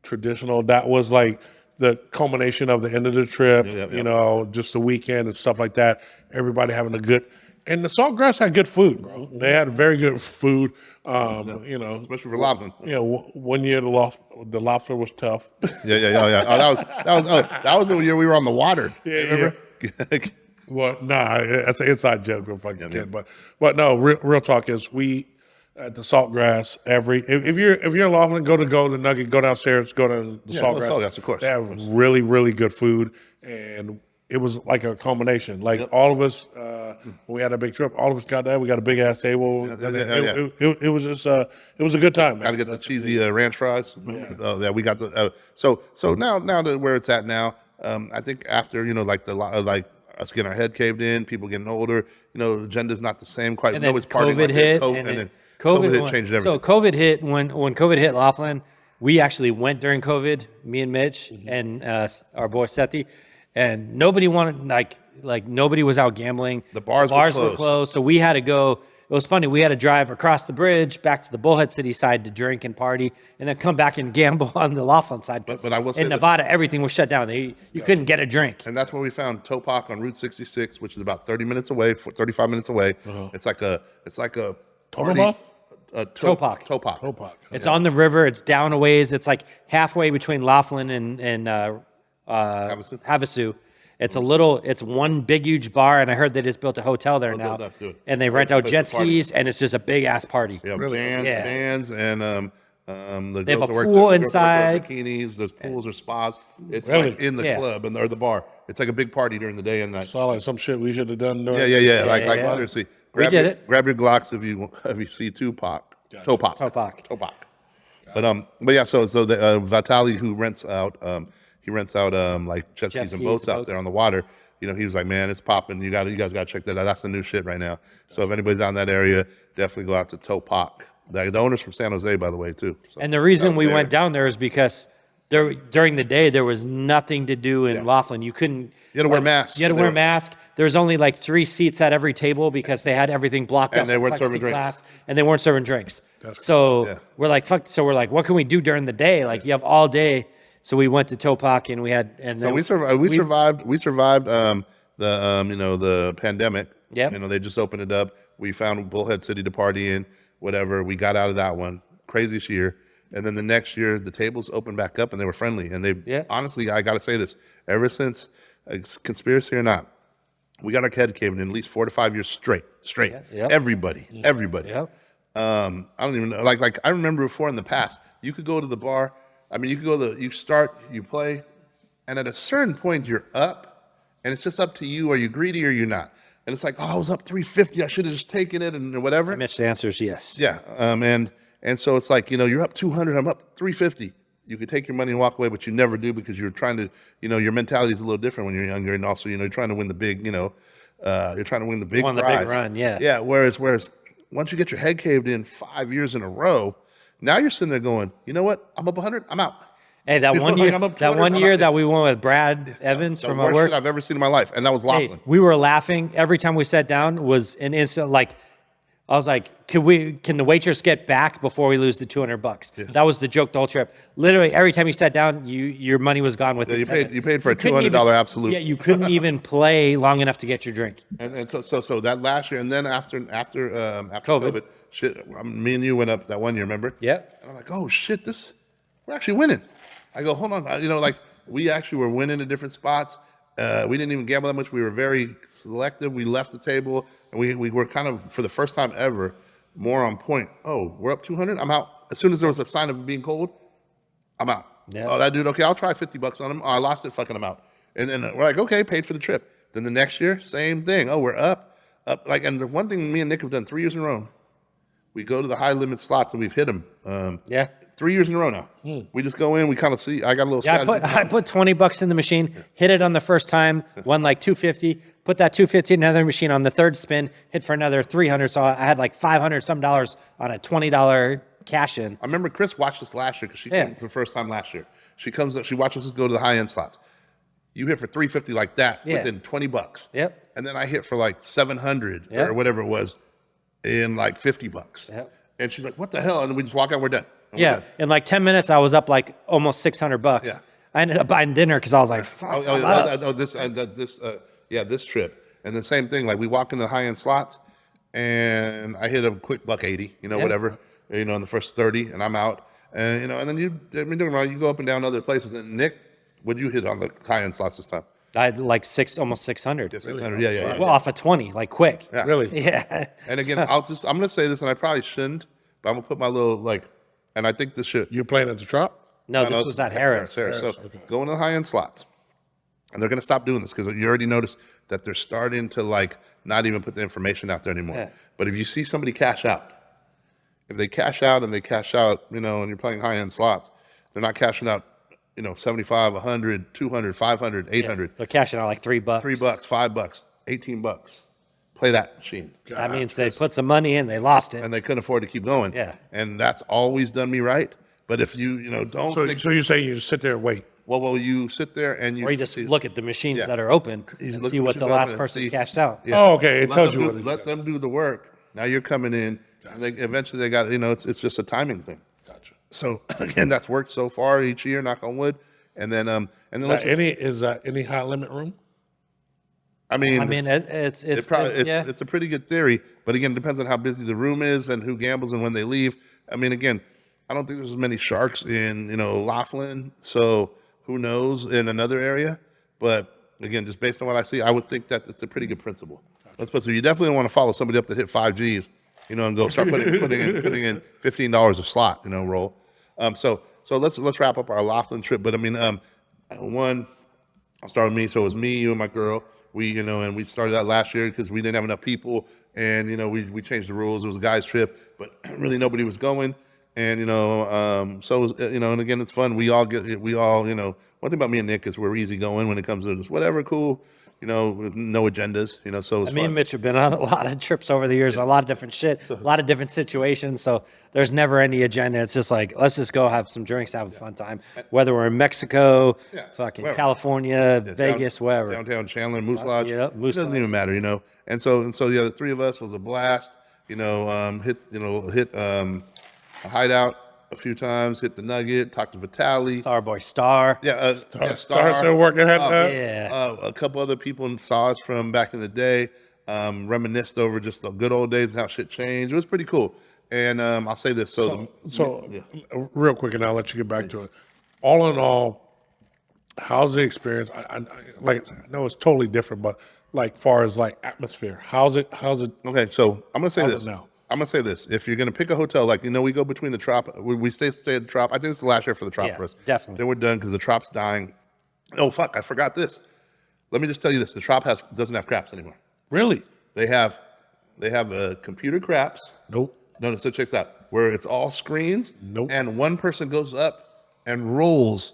traditional that was, like the culmination of the end of the trip. Yep. Just the weekend and stuff like that. Everybody having a good. And the Saltgrass had good food, bro. They had very good food. Especially for Laughlin. One year the lobster was tough. Yeah. Oh, that was the year we were on the water. Remember? Well, nah, that's an inside joke, if I can. But no, real talk is we at the Saltgrass if you're in Laughlin, go to Golden Nugget, go downstairs, go to the Saltgrass. Saltgrass, of course. They have really, really good food, and it was like a culmination. Like all of us, when we had a big trip, all of us got that. We got a big ass table. It was just it was a good time. Got to get the cheesy ranch fries. Yeah, we got the. So now to where it's at now. I think after like us getting our head caved in, people getting older. The agenda's not the same quite. And then Nobody's partying COVID like hit, and and then COVID hit changed everything. So COVID hit when COVID hit Laughlin. We actually went during COVID. Me and Mitch and our boy Sethi, and nobody wanted like nobody was out gambling. The bars were closed. So we had to go. It was funny. We had to drive across the bridge back to the Bullhead City side to drink and party, and then come back and gamble on the Laughlin side. But I will say in Nevada, everything was shut down. You couldn't get a drink. And that's where we found Topak on Route 66, which is about 35 minutes away. It's like a party. Tonopah? Topak. Topak. It's on the river. It's down a ways. It's like halfway between Laughlin and Havasu. It's one big, huge bar, and I heard they just built a hotel there now. Duff's doing it. And they rent Place out to jet party. skis, and it's just a big ass party. Yeah, Really? bands, and the They have girls a that work pool the girls inside. wear bikinis. There's pools or spas. It's Really? like in the Yeah. club or the bar. It's like a big party during the day and night. Sound like some shit we should have done. Yeah. Like yeah. seriously, We did it. Grab your Glocks if you see Topak. Topak. But yeah, so the Vitali, who rents out like jet skis and boats out there on the water. You know, he was like, man, it's popping. You guys got to check that out. That's the new shit right now. So if anybody's out in that area, definitely go out to Topak. The owner's from San Jose, by the way, too. So, and the reason we went down there is because during the day there was nothing to do in Laughlin. You couldn't. You had to wear masks. You had to wear a mask. There was only like 3 seats at every table because they had everything blocked up. And they weren't serving drinks. And they weren't serving drinks. We're like, fuck. So we're like, what can we do during the day? Like you have all day. So we went to Topak and we survived. We survived the pandemic. Yep. You know, they just opened it up. We found Bullhead City to party in. Whatever. We got out of that one. Craziest year. And then the next year, the tables opened back up and they were friendly. And honestly, I got to say this, ever since, conspiracy or not, we got our head caved in at least 4 to 5 years straight. Yep. Everybody. Yep. I don't even know. Like I remember before in the past, you could go to the bar. I mean, you could go you start, you play, and at a certain point you're up, and it's just up to you. Are you greedy or you're not? And it's like, oh, I was up 350. I should have just taken it and whatever. Mitch, the answer is yes. Yeah. And so it's like, you know, you're up 200. I'm up 350. You could take your money and walk away, but you never do because you're trying to, you know, your mentality is a little different when you're younger, and also, you know, you're trying to win the big, you know, you're trying to win the big prize. The big run, yeah. Yeah. Whereas once you get your head caved in 5 years in a row, now you're sitting there going, you know what? I'm up 100. I'm out. Hey, that one year that we went with Brad Evans from our work, I've ever seen in my life, and that was Laughlin. Hey, we were laughing every time we sat down. Was an instant like, I was like, can the waitress get back before we lose the $200? Yeah. That was the joke the whole trip. Literally every time you sat down, your money was gone with it. You paid for a $200 absolute. Yeah, you couldn't even play long enough to get your drink. And so that last year, and then after COVID, shit, me and you went up that one year, remember? Yeah. And I'm like, oh shit, we're actually winning. I go, hold on, you know, like we actually were winning in different spots. We didn't even gamble that much. We were very selective. We left the table, and we were kind of, for the first time ever, more on point. Oh, we're up 200. I'm out. As soon as there was a sign of being cold, I'm out. Yeah. Oh, that dude. Okay, I'll try $50 on him. Oh, I lost it. Fucking, I'm out. And then we're like, okay, paid for the trip. Then the next year, same thing. Oh, we're up. Like, and the one thing me and Nick have done 3 years in a row, we go to the high limit slots and we've hit them. 3 years in a row now. We just go in, we kind of see. I got a little. Yeah, I put $20 in the machine, hit it on the first time, won like 250. Put that 250 in another machine on the third spin, hit for another 300. So I had like $500 some dollars on a $20 cash in. I remember Chris watched us last year because she came for the first time last year. She comes up, she watches us go to the high end slots. You hit for 350 like that within $20. Yep. And then I hit for like 700 or whatever it was in like $50. Yep. And she's like, "What the hell?" And we just walk out. We're done. In like 10 minutes, I was up like almost $600. Yeah. I ended up buying dinner because I was like, this trip. And the same thing, like we walk into the high end slots, and I hit a quick $180, you know, whatever, you know, in the first 30, and I'm out. And you know, and then you go up and down other places. And Nick, what'd you hit on the high end slots this time? I had like almost 600. Yeah, 600. Yeah. Well, off of 20, like quick. Yeah. Really? Yeah. And again, I'm going to say this, and I probably shouldn't, but I'm going to put my little, like, and I think this should. You're playing at the Trop? No, this was at Harris. So go into the high end slots, and they're going to stop doing this because you already noticed that they're starting to like not even put the information out there anymore. Yeah. But if you see somebody cash out, if they cash out, you know, and you're playing high end slots, they're not cashing out, you know, 75, 100, 200, 500, 800. They're cashing out like $3. $3, $5, $18. Play that machine. That means they put some money in, they lost it. And they couldn't afford to keep going. Yeah. And that's always done me right. But if you don't So you're saying you just sit there and wait? Well, you sit there and or you just look at the machines that are open and see what the last person cashed out. Yeah. Oh, okay. It tells you. Let them do the work. Now you're coming in, and eventually they got, you know, it's just a timing thing. Gotcha. So again, that's worked so far each year, knock on wood. And then is that any high limit room? I mean, it's a pretty good theory, but again, it depends on how busy the room is and who gambles and when they leave. I mean, again, I don't think there's as many sharks in, you know, Laughlin, so who knows in another area. But again, just based on what I see, I would think that it's a pretty good principle. Let's put so you definitely don't want to follow somebody up that hit 5 Gs, you know, and go start putting in $15 a slot, you know, roll. So let's wrap up our Laughlin trip. But I mean, one, I'll start with me. So it was me, you, and my girl. We, you know, and we started that last year because we didn't have enough people, and you know, we changed the rules. It was a guys' trip, but really nobody was going. And and again, it's fun. We all, one thing about me and Nick is we're easygoing when it comes to just whatever, cool, with no agendas, so it's Me fun. and Mitch have been on a lot of trips over the years, a lot of different shit, a lot of different situations. So there's never any agenda. It's just like, let's just go have some drinks, have a fun time. Whether we're in Mexico, fucking wherever. California, Vegas, wherever. Downtown Chandler, Moose Lodge. yeah, Moose it doesn't Lodge. even matter, And so the three of us was a blast. Hit a hideout a few times, hit the Nugget, talked to Vitaly. Saw our boy Star. Star still working at that. Yeah. A couple other people saw us from back in the day, reminisced over just the good old days and how shit changed. It was pretty cool. And I'll say this. Real quick, and I'll let you get back to it. All in all, how's the experience? I know it's totally different, but like far as like atmosphere, how's it? Okay, so I'm gonna say How's this. it now? I'm gonna say this. If you're gonna pick a hotel, we go between the Trop. We stay at the Trop. I think it's the last year for the Trop Yeah, for us. definitely. Then we're done because the Trop's dying. Oh fuck! I forgot this. Let me just tell you this: the Trop doesn't have craps anymore. Really? They have computer craps. Nope. No, so check this out. Where it's all screens. Nope. And one person goes up and rolls.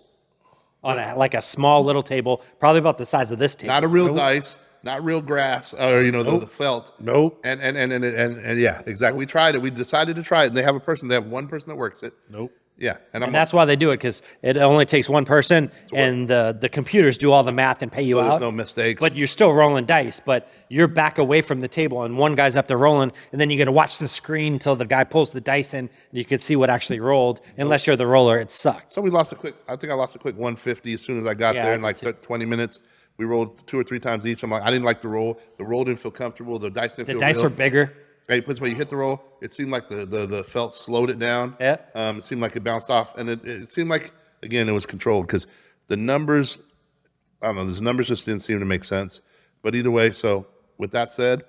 On like a small little table, probably about the size of this table. Not a real dice. Not real grass, or the felt. Nope. And yeah, exactly. We tried it. We decided to try it. And they have one person that works it. Nope. Yeah, And that's why they do it, because it only takes one person, and the computers do all the math and pay you so there's out. no mistakes. But you're still rolling dice, but you're back away from the table, and one guy's up there rolling, and then you got to watch the screen until the guy pulls the dice in, and you can see what actually rolled. Unless you're the roller, it sucks. So we lost a quick. I think I lost a quick 150 as soon as I got Yeah, there I in like did too. 20 minutes. We rolled 2 or 3 times each. I'm like, I didn't like the roll. The roll didn't feel comfortable. The dice didn't The feel dice real. are bigger. Hey, plus when you hit the roll, it seemed like the felt slowed it down. Yeah. It seemed like it bounced off, and it seemed like again it was controlled because the numbers. I don't know. Those numbers just didn't seem to make sense. But either way, so with that said,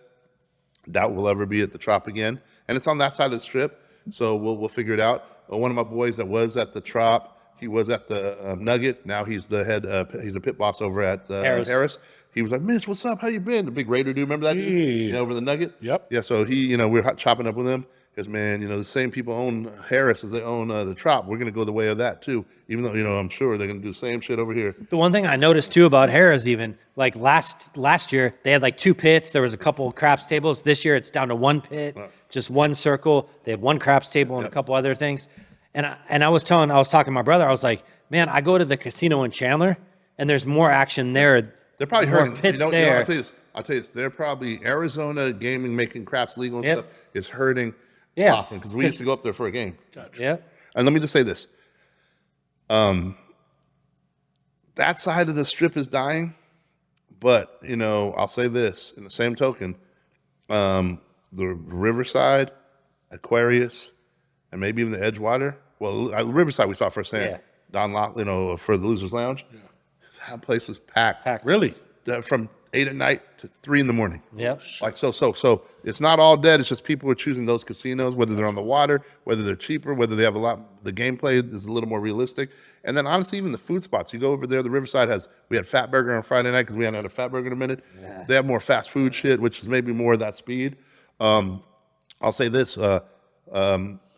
doubt we'll ever be at the Trop again, and it's on that side of the strip, so we'll figure it out. One of my boys that was at the Trop, he was at the Nugget. Now he's the head. He's a pit boss over at Harris. He was like, Mitch, what's up? How you been? The big Raider dude, remember that dude? Yeah. Over the Nugget? Yep. Yeah, so we're chopping up with him because, man, the same people own Harris as they own the Trop. We're going to go the way of that, too, even though, I'm sure they're going to do the same shit over here. The one thing I noticed too about Harrah's, even like last year, they had like 2 pits. There was a couple of craps tables. This year, it's down to 1 pit, just 1 circle. They have 1 craps table and a couple other things. And I was talking to my brother. I was like, man, I go to the casino in Chandler, and there's more action there. They're probably more hurting. pits I'll there. tell you this. They're probably Arizona gaming, making craps legal and Yep. stuff is hurting Yeah. often because we used to go up there for a game. Yeah. And let me just say this. That side of the strip is dying, but I'll say this in the same token, the Riverside, Aquarius, and maybe even the Edgewater. Well, Riverside we saw firsthand. Yeah. Don Lock, for the Losers Lounge. Yeah. That place was packed. Really? From 8 at night to 3 in the morning. Yep. Like so it's not all dead. It's just people are choosing those casinos, whether they're on the water, whether they're cheaper, whether they have the gameplay is a little more realistic. And then honestly, even the food spots, you go over there, the Riverside we had Fat Burger on Friday night because we hadn't had a Fat Burger in a minute. Yeah. They have more fast food shit, which is maybe more of that speed. I'll say this, I'll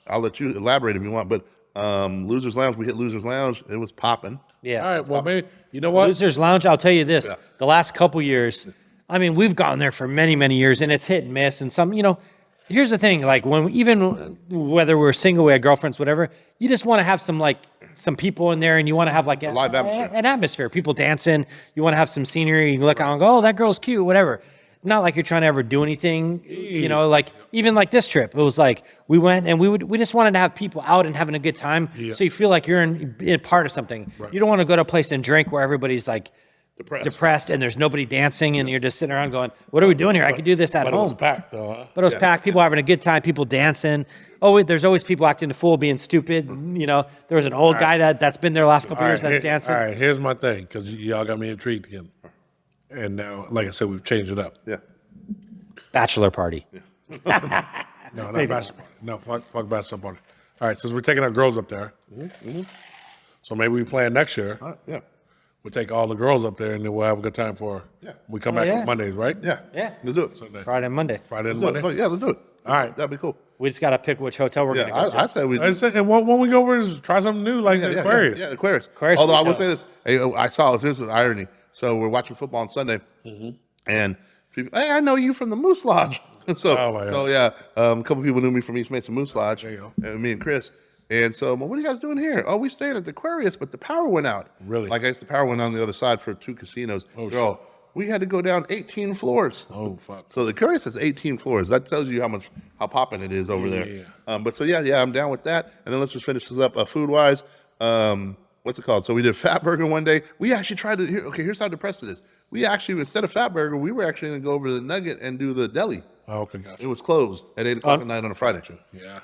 let you elaborate if you want, but Losers Lounge, we hit Losers Lounge, it was popping. Yeah. All right. Well, maybe you know what? Losers Lounge, I'll tell you this. The last couple years, I mean, we've gone there for many, many years, and it's hit and miss. And here's the thing, like whether we're single, we have girlfriends, whatever, you just want to have some people in there, and you want to have like a live atmosphere. An atmosphere, people dancing. You want to have some scenery. You look out and go, oh, that girl's cute, whatever. Not like you're trying to ever do anything, like even like this trip, it was like we went and we just wanted to have people out and having a good time. Yeah. So you feel like you're in part of something. Right. You don't want to go to a place and drink where everybody's like depressed and there's nobody dancing and you're just sitting around going, what are we doing here? I could do this at home. But it was packed though, huh? But it was packed. People having a good time, people dancing. Oh, there's always people acting a fool, being stupid. There was an old guy that's been there the last couple years that's dancing. All right, here's my thing, because y'all got me intrigued again. And now, like I said, we've changed it up. Yeah. Bachelor party. Yeah. No, not bachelor party. No, fuck bachelor party. All right, since we're taking our girls up there, so maybe we plan next year. Yeah. We'll take all the girls up there, and then we'll have a good time for. Yeah. We come back yeah. on Mondays, right? Yeah. Yeah. Let's do it. Sunday. Friday and Monday. Friday and Let's do Monday. it. Yeah, let's do it. All right. That'd be cool. We just got to pick which hotel we're Yeah, going to go to. I said we. I said, and when we go over, is try something new like the Aquarius. Yeah, Aquarius. Aquarius Although I will Hotel. say this, hey, I saw there's an irony. So we're watching football on Sunday, and people, hey, I know you from the Moose Lodge. so, Oh, my God. so yeah, a couple people knew me from East Mason Moose Lodge, There you and me and Chris. And so, well, what are you guys doing here? Oh, we stayed at the Aquarius, but the power went out. Really? Like I guess the power went on the other side for 2 casinos. Girl, we had to go down 18 floors. Oh, fuck. So the Aquarius has 18 floors. That tells you how popping it is over there. But so yeah, I'm down with that. And then let's just finish this up food wise. What's it called? So we did Fat Burger one day. We actually tried to. Here's how depressed it is. We actually, instead of Fat Burger, we were actually going to go over to the Nugget and do the deli. Oh, okay, gotcha. It was closed at 8:00 at night on a Friday. Yeah.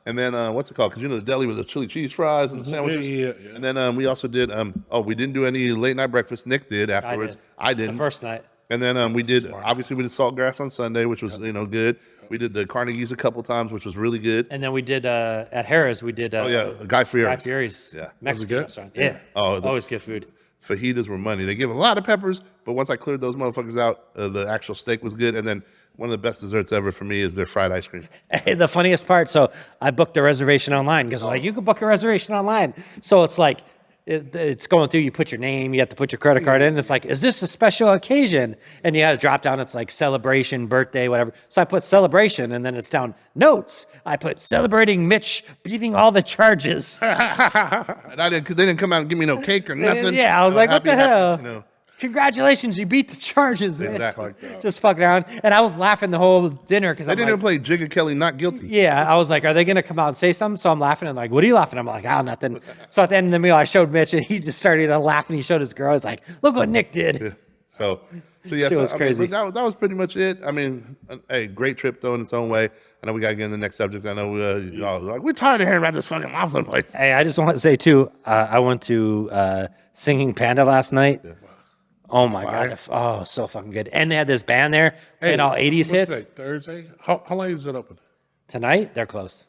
And then what's it called? Because you know the deli with the chili cheese fries and the sandwiches. Yeah. And then we also did. We didn't do any late night breakfast. Nick did afterwards. I didn't. The first night. And then we did, obviously we did Saltgrass on Sunday, which was, good. We did the Carnegie's a couple times, which was really good. And then we did, at Harris, we did Guy Fieri. Guy Fieri's Yeah. Mexican good? restaurant. Yeah. Oh, the always good food. Fajitas were money. They give a lot of peppers, but once I cleared those motherfuckers out, the actual steak was good. And then one of the best desserts ever for me is their fried ice cream. Hey, the funniest part, so I booked a reservation online because like, you can book a reservation online. So it's like, it's going through, you put your name, you have to put your credit card in. It's like, is this a special occasion? And you had to drop down, it's like celebration, birthday, whatever. So I put celebration and then it's down notes. I put celebrating Mitch beating all the charges. And they didn't come out and give me no cake or nothing. Yeah, I was like, what the hell? Happy, Congratulations, you beat the charges, Mitch. Exactly. Just fucking around. And I was laughing the whole dinner because They I'm didn't like, even play Jigga Kelly not guilty. yeah, I was like, are they going to come out and say something? So I'm laughing and like, what are you laughing? I'm like, nothing. So at the end of the meal, I showed Mitch and he just started laughing. He showed his girl. He's like, look what Nick did. So yeah, Shit was crazy. but that was pretty much it. I mean, hey, great trip though in its own way. I know we got to get in the next subject. I know we're tired of hearing about this fucking Laughlin place. Hey, I just want to say too, I went to Singing Panda last night. Yeah. Oh my God. Oh, so fucking good. And they had this band there playing all 80s what's hits. today, Thursday? How late is it open? Tonight, they're closed.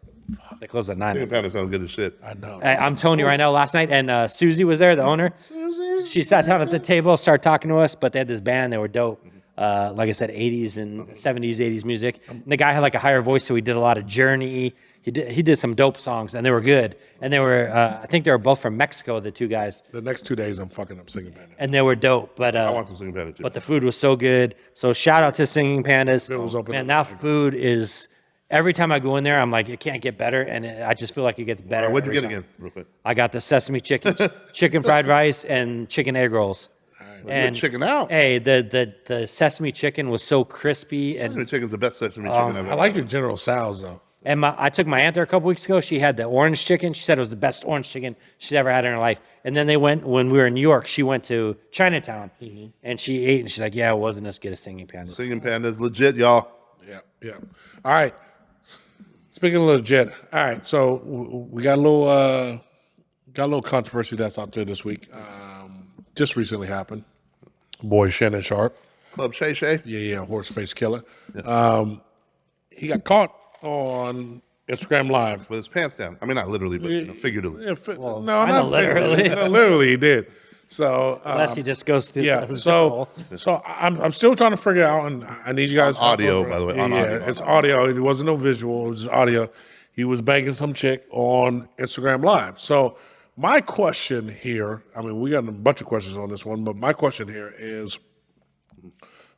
They closed at 9. Singing Panda sounds good as shit. I know. I'm telling you right now, last night, and Susie was there, the owner. Susie. She sat down at the table, started talking to us, but they had this band. They were dope. Like I said, 80s and 70s, 80s music. And the guy had like a higher voice, so he did a lot of Journey. He did some dope songs, and they were good. And they were, I think they were both from Mexico, the two guys. The next 2 days, I'm fucking up Singing Panda. And they were dope. But I want some Singing Panda too. but the food was so good. So shout out to Singing Pandas. It was open Man, up. that food is. Every time I go in there, I'm like, it can't get better, and I just feel like it gets better. What'd you every get time. again, real quick? I got the sesame chicken, chicken fried rice, and chicken egg rolls. And chicken out. Hey, the sesame chicken was so crispy, and Sesame chicken's the best sesame chicken I've I ever. like your General Sal's though. I took my aunt there a couple weeks ago. She had the orange chicken. She said it was the best orange chicken she's ever had in her life. And then they went when we were in New York. She went to Chinatown, and she ate, and she's like, "Yeah, it wasn't as good as Singing Pandas." Singing Panda's legit, y'all. Yeah. All right. Speaking of legit, all right. So we got a little controversy that's out there this week. Just recently happened. Boy Shannon Sharp, Club Shay Shay. yeah, horse face killer. He got caught on Instagram Live. With his pants down. I mean, not literally, but figuratively. Yeah, kinda not literally. No, literally, he did. So Unless he just goes through. yeah, the so I'm still trying to figure out, and I need you guys. Audio, help over by the way, it. on Yeah, audio. it's audio. It wasn't no visual. It was audio. He was banging some chick on Instagram Live. So my question here, I mean, we got a bunch of questions on this one, but my question here is,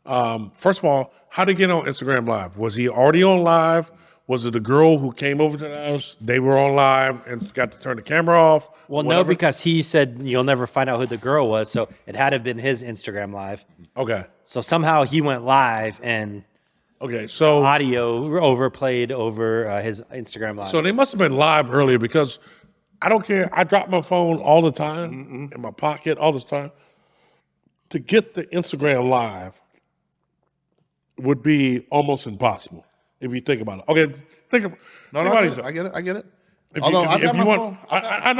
first of all, how did he get on Instagram Live? Was he already on live? Was it the girl who came over to the house? They were on live and got to turn the camera off? Well, no, Whatever? because he said you'll never find out who the girl was, so it had to have been his Instagram Live. Okay. So somehow he went live and Okay. So audio overplayed over his Instagram Live. So they must have been live earlier because I don't care. I drop my phone all the time in my pocket all this time. To get the Instagram live would be almost impossible if you think about it. Okay, think of No, think about it. I get it. I get it. If Although you, I've if had you my want, phone. I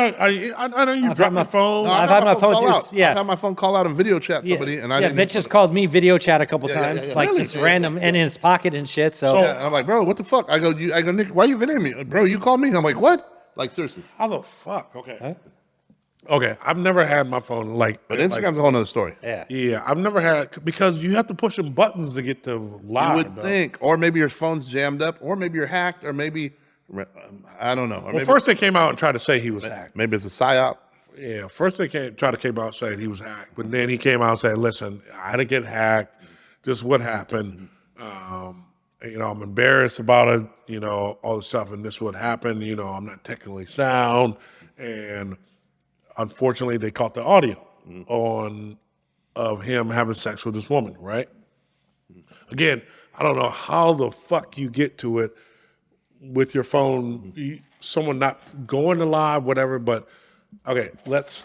know you I've drop had my- your phone. No, I've had my phone call through- out. yeah. I've had my phone call out and video chat somebody, and I yeah, didn't. Mitch has called me video chat a couple yeah, times, yeah. like Really? just random and in his pocket and shit. So, So- Yeah, and I'm like, bro, what the fuck? I go, Nick, why you videoing me, bro? You called me. I'm like, what? Like seriously. How the fuck? Okay. Okay, I've never had my phone But Instagram's a whole nother story. Yeah. Yeah, I've never had because you have to push some buttons to get to live. You would though. think, or maybe your phone's jammed up, or maybe you're hacked, or maybe I don't know. Or Well, maybe, first they came out and tried to say he was hacked. maybe it's a psyop. Yeah, first they tried to came out saying he was hacked, but then he came out and said, "Listen, I didn't get hacked. This is what happened. I'm embarrassed about it. All this stuff, and this is what happened. I'm not technically sound, and unfortunately, they caught the audio of him having sex with this woman. Right? Again, I don't know how the fuck you get to it with your phone. Someone not going to live, whatever, but." Okay, let's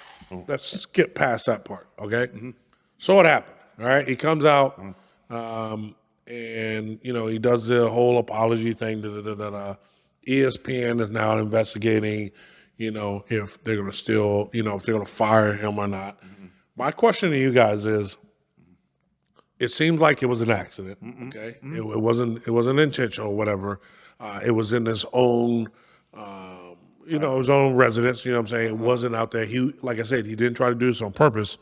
skip past that part. Okay, so what happened? All right, he comes out, and he does the whole apology thing. ESPN is now investigating, if they're gonna still, if they're gonna fire him or not. My question to you guys is: it seems like it was an accident. Okay, it wasn't intentional, or whatever. It was in his own. His own residence, you know what I'm saying? It wasn't out there. He, like I said, he didn't try to do this on purpose.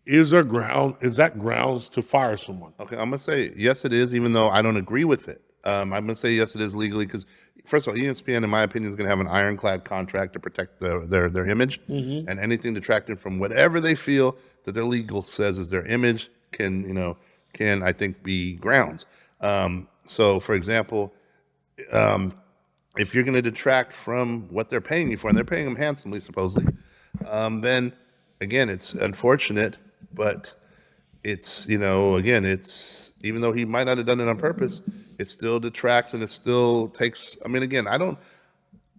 Is that grounds to fire someone? Okay, I'm gonna say yes, it is, even though I don't agree with it. I'm gonna say yes, it is legally because first of all, ESPN, in my opinion, is gonna have an ironclad contract to protect their image, and anything detracting from whatever they feel that their legal says is their image can I think be grounds. So, for example. If you're going to detract from what they're paying you for, and they're paying them handsomely, supposedly, then again, it's unfortunate, but it's, again, it's, even though he might not have done it on purpose, it still detracts and it still takes, again,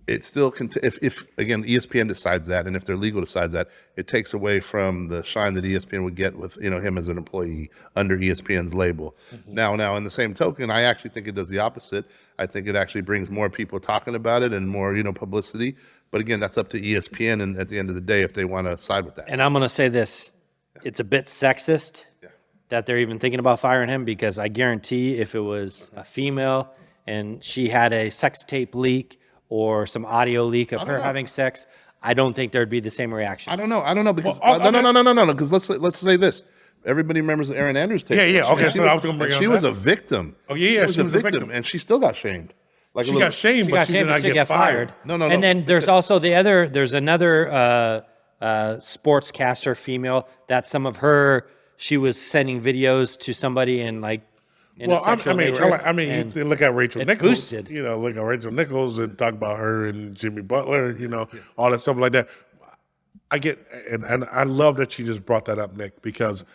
it still, if again, ESPN decides that, and if their legal decides that, it takes away from the shine that ESPN would get with, him as an employee under ESPN's label. Now, in the same token, I actually think it does the opposite. I think it actually brings more people talking about it and more, publicity. But again, that's up to ESPN, and at the end of the day, if they want to side with that. And I'm going to say this, it's a bit sexist that they're even thinking about firing him, because I guarantee if it was a female and she had a sex tape leak or some audio leak of her having sex, I don't think there'd be the same reaction. I don't know because no. Because let's say this. Everybody remembers the Erin Andrews tape. Yeah. Okay, And so I was going to bring she was a victim. Oh, yeah, she was a victim, and she still got shamed. Like She got shamed, but she did not get fired. No. And then there's also there's another sportscaster female that she was sending videos to somebody and like. Well, you look at Rachel Nichols. Boosted. Look at Rachel Nichols and talk about her and Jimmy Butler. All that stuff like that. I get, and I love that you just brought that up, Nick, because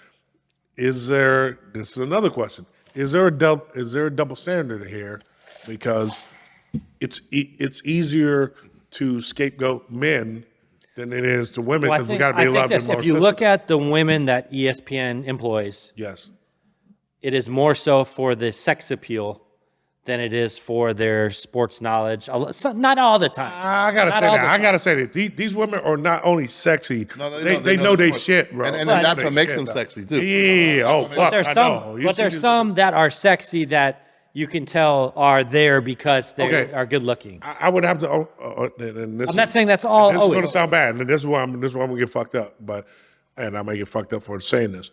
this is another question. Is there a double standard here? Because it's easier to scapegoat men than it is to women, because we got to be a lot more if you look at the women that ESPN employs, yes, it is more so for the sex appeal than it is for their sports knowledge. Not all the time. I gotta say that these women are not only sexy, they know they shit, bro. And that's what makes them sexy too. Yeah. Oh fuck. But there's some that are sexy that you can tell are there because they are good looking. I would have to. I'm not saying that's all. This is going to sound bad, and this is why I'm gonna get fucked up. And I may get fucked up for saying this.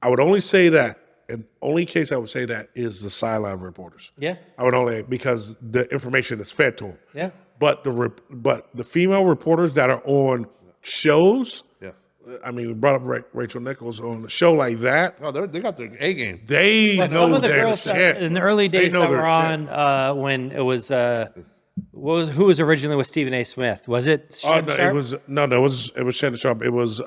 I would only say that. And only case I would say that is the sideline reporters. Yeah. I would only, because the information is fed to them. Yeah. But the female reporters that are on shows. Yeah. We brought up Rachel Nichols on a show like that. No, they got their A game. They know their shit. In the early days that were on when it was who was originally with Stephen A. Smith? Was it Shannon Sharp? It was Shannon Sharp. It was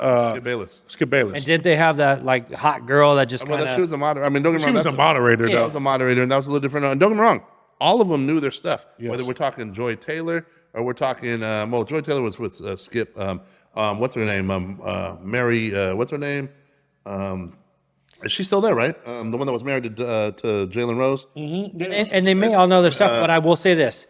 Skip Bayless. And didn't they have that like hot girl that just kind of? She was a moderator. Don't get me wrong. She was a moderator. She was a moderator, and that was a little different. And don't get me wrong. All of them knew their stuff. Yes. Whether we're talking Joy Taylor or we're talking, Joy Taylor was with Skip. What's her name? Mary. What's her name? Is she still there, right? The one that was married to Jalen Rose. Mm-hmm. And they may all know their stuff, but I will say this.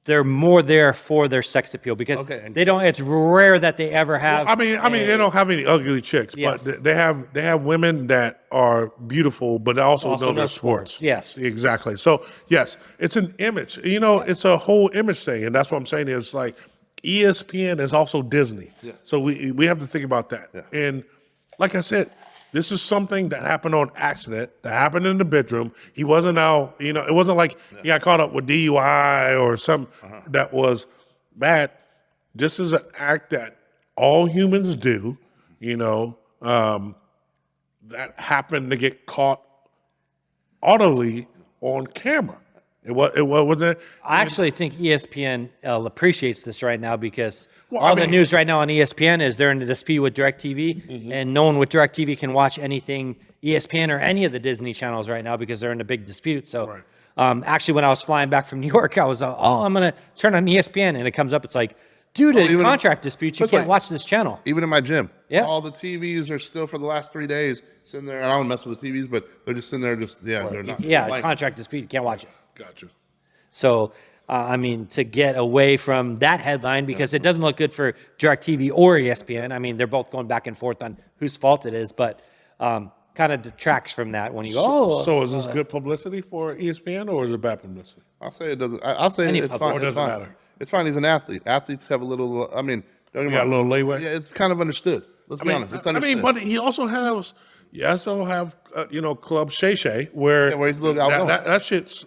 They're more there for their sex appeal because they don't. It's rare that they ever have. Well, they don't have any ugly chicks, but they have women that are beautiful, but also know their sports. Yes, exactly. So yes, it's an image. It's a whole image thing, and that's what I'm saying. Is like ESPN is also Disney. So we have to think about that. Yeah. And like I said, this is something that happened on accident, that happened in the bedroom. He wasn't out, it wasn't like he got caught up with DUI or something that was bad. This is an act that all humans do, that happened to get caught audibly on camera. It wasn't. I actually think ESPN appreciates this right now because Well, the news right now on ESPN is they're in a dispute with DirecTV, and no one with DirecTV can watch anything ESPN or any of the Disney channels right now because they're in a big dispute. So, actually, when I was flying back from New York, I was, I'm going to turn on ESPN, and it comes up. It's like, due to contract disputes, you can't watch this channel. Even in my gym, Yeah. all the TVs are still for the last 3 days sitting there. And I don't mess with the TVs, but they're just sitting there, they're not. Yeah, like, contract dispute, you can't watch it. Gotcha. So, to get away from that headline, because it doesn't look good for DirecTV or ESPN. I mean, they're both going back and forth on whose fault it is, but kind of detracts from that when you go, So is this good publicity for ESPN or is it bad publicity? I'll say it doesn't. I'll say Any it's public- fine. Or It's doesn't fine. matter? It's fine. He's an athlete. Athletes have a little. I mean, don't get me Got a wrong. little leeway. Yeah, it's kind of understood. Let's be honest. It's understood. but he also has. You also have, Club Shay Shay, where where he's a little outgoing. that shit's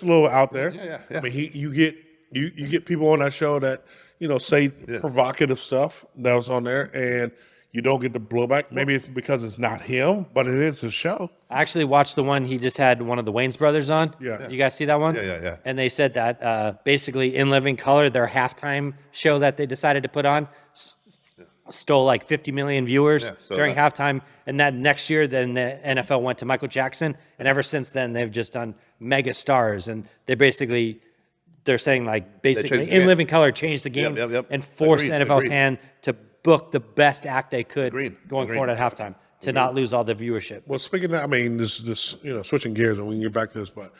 a little out there. Yeah. I mean, you get people on that show that say provocative stuff that was on there, and you don't get the blowback. Maybe it's because it's not him, but it is his show. I actually watched the one he just had one of the Wayans brothers on. Yeah. You guys see that one? Yeah. And they said that basically In Living Color, their halftime show that they decided to put on, stole like 50 million viewers so during halftime. And that next year, then the NFL went to Michael Jackson. And ever since then, they've just done mega stars. And they're saying like basically changed the In game. Living Color changed the game Yep. and forced Agreed, the NFL's agreed. hand to book the best act they could Agreed, going agreed. forward at halftime to not lose all the viewership. Well, speaking of that, I mean, this switching gears, and we can get back to this, but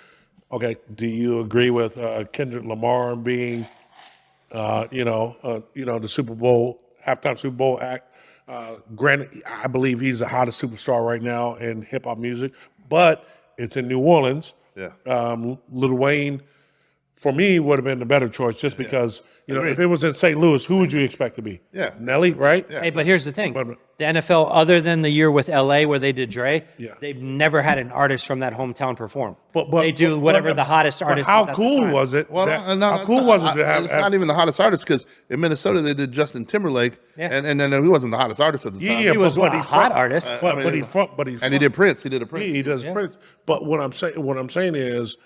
okay, do you agree with Kendrick Lamar being, the Super Bowl halftime Super Bowl act? Granted, I believe he's the hottest superstar right now in hip hop music, but it's in New Orleans. Yeah. Lil Wayne, for me, would have been the better choice, just because Agreed. if it was in St. Louis, who would you expect to be? Yeah. Nelly, right? Yeah. Hey, but here's the thing. But- The NFL, other than the year with LA where they did Dre, Yeah. they've never had an artist from that hometown perform. But they do whatever the hottest but artist How is at the cool time. was it? Well, how cool was it to have? It's not even the hottest artist because in Minnesota they did Justin Timberlake, Yeah. and then he wasn't the hottest artist at the time. Yeah, He was but a hot artist. But, I but mean, he's and he did Prince. He did a Prince. He does Prince. But what I'm saying is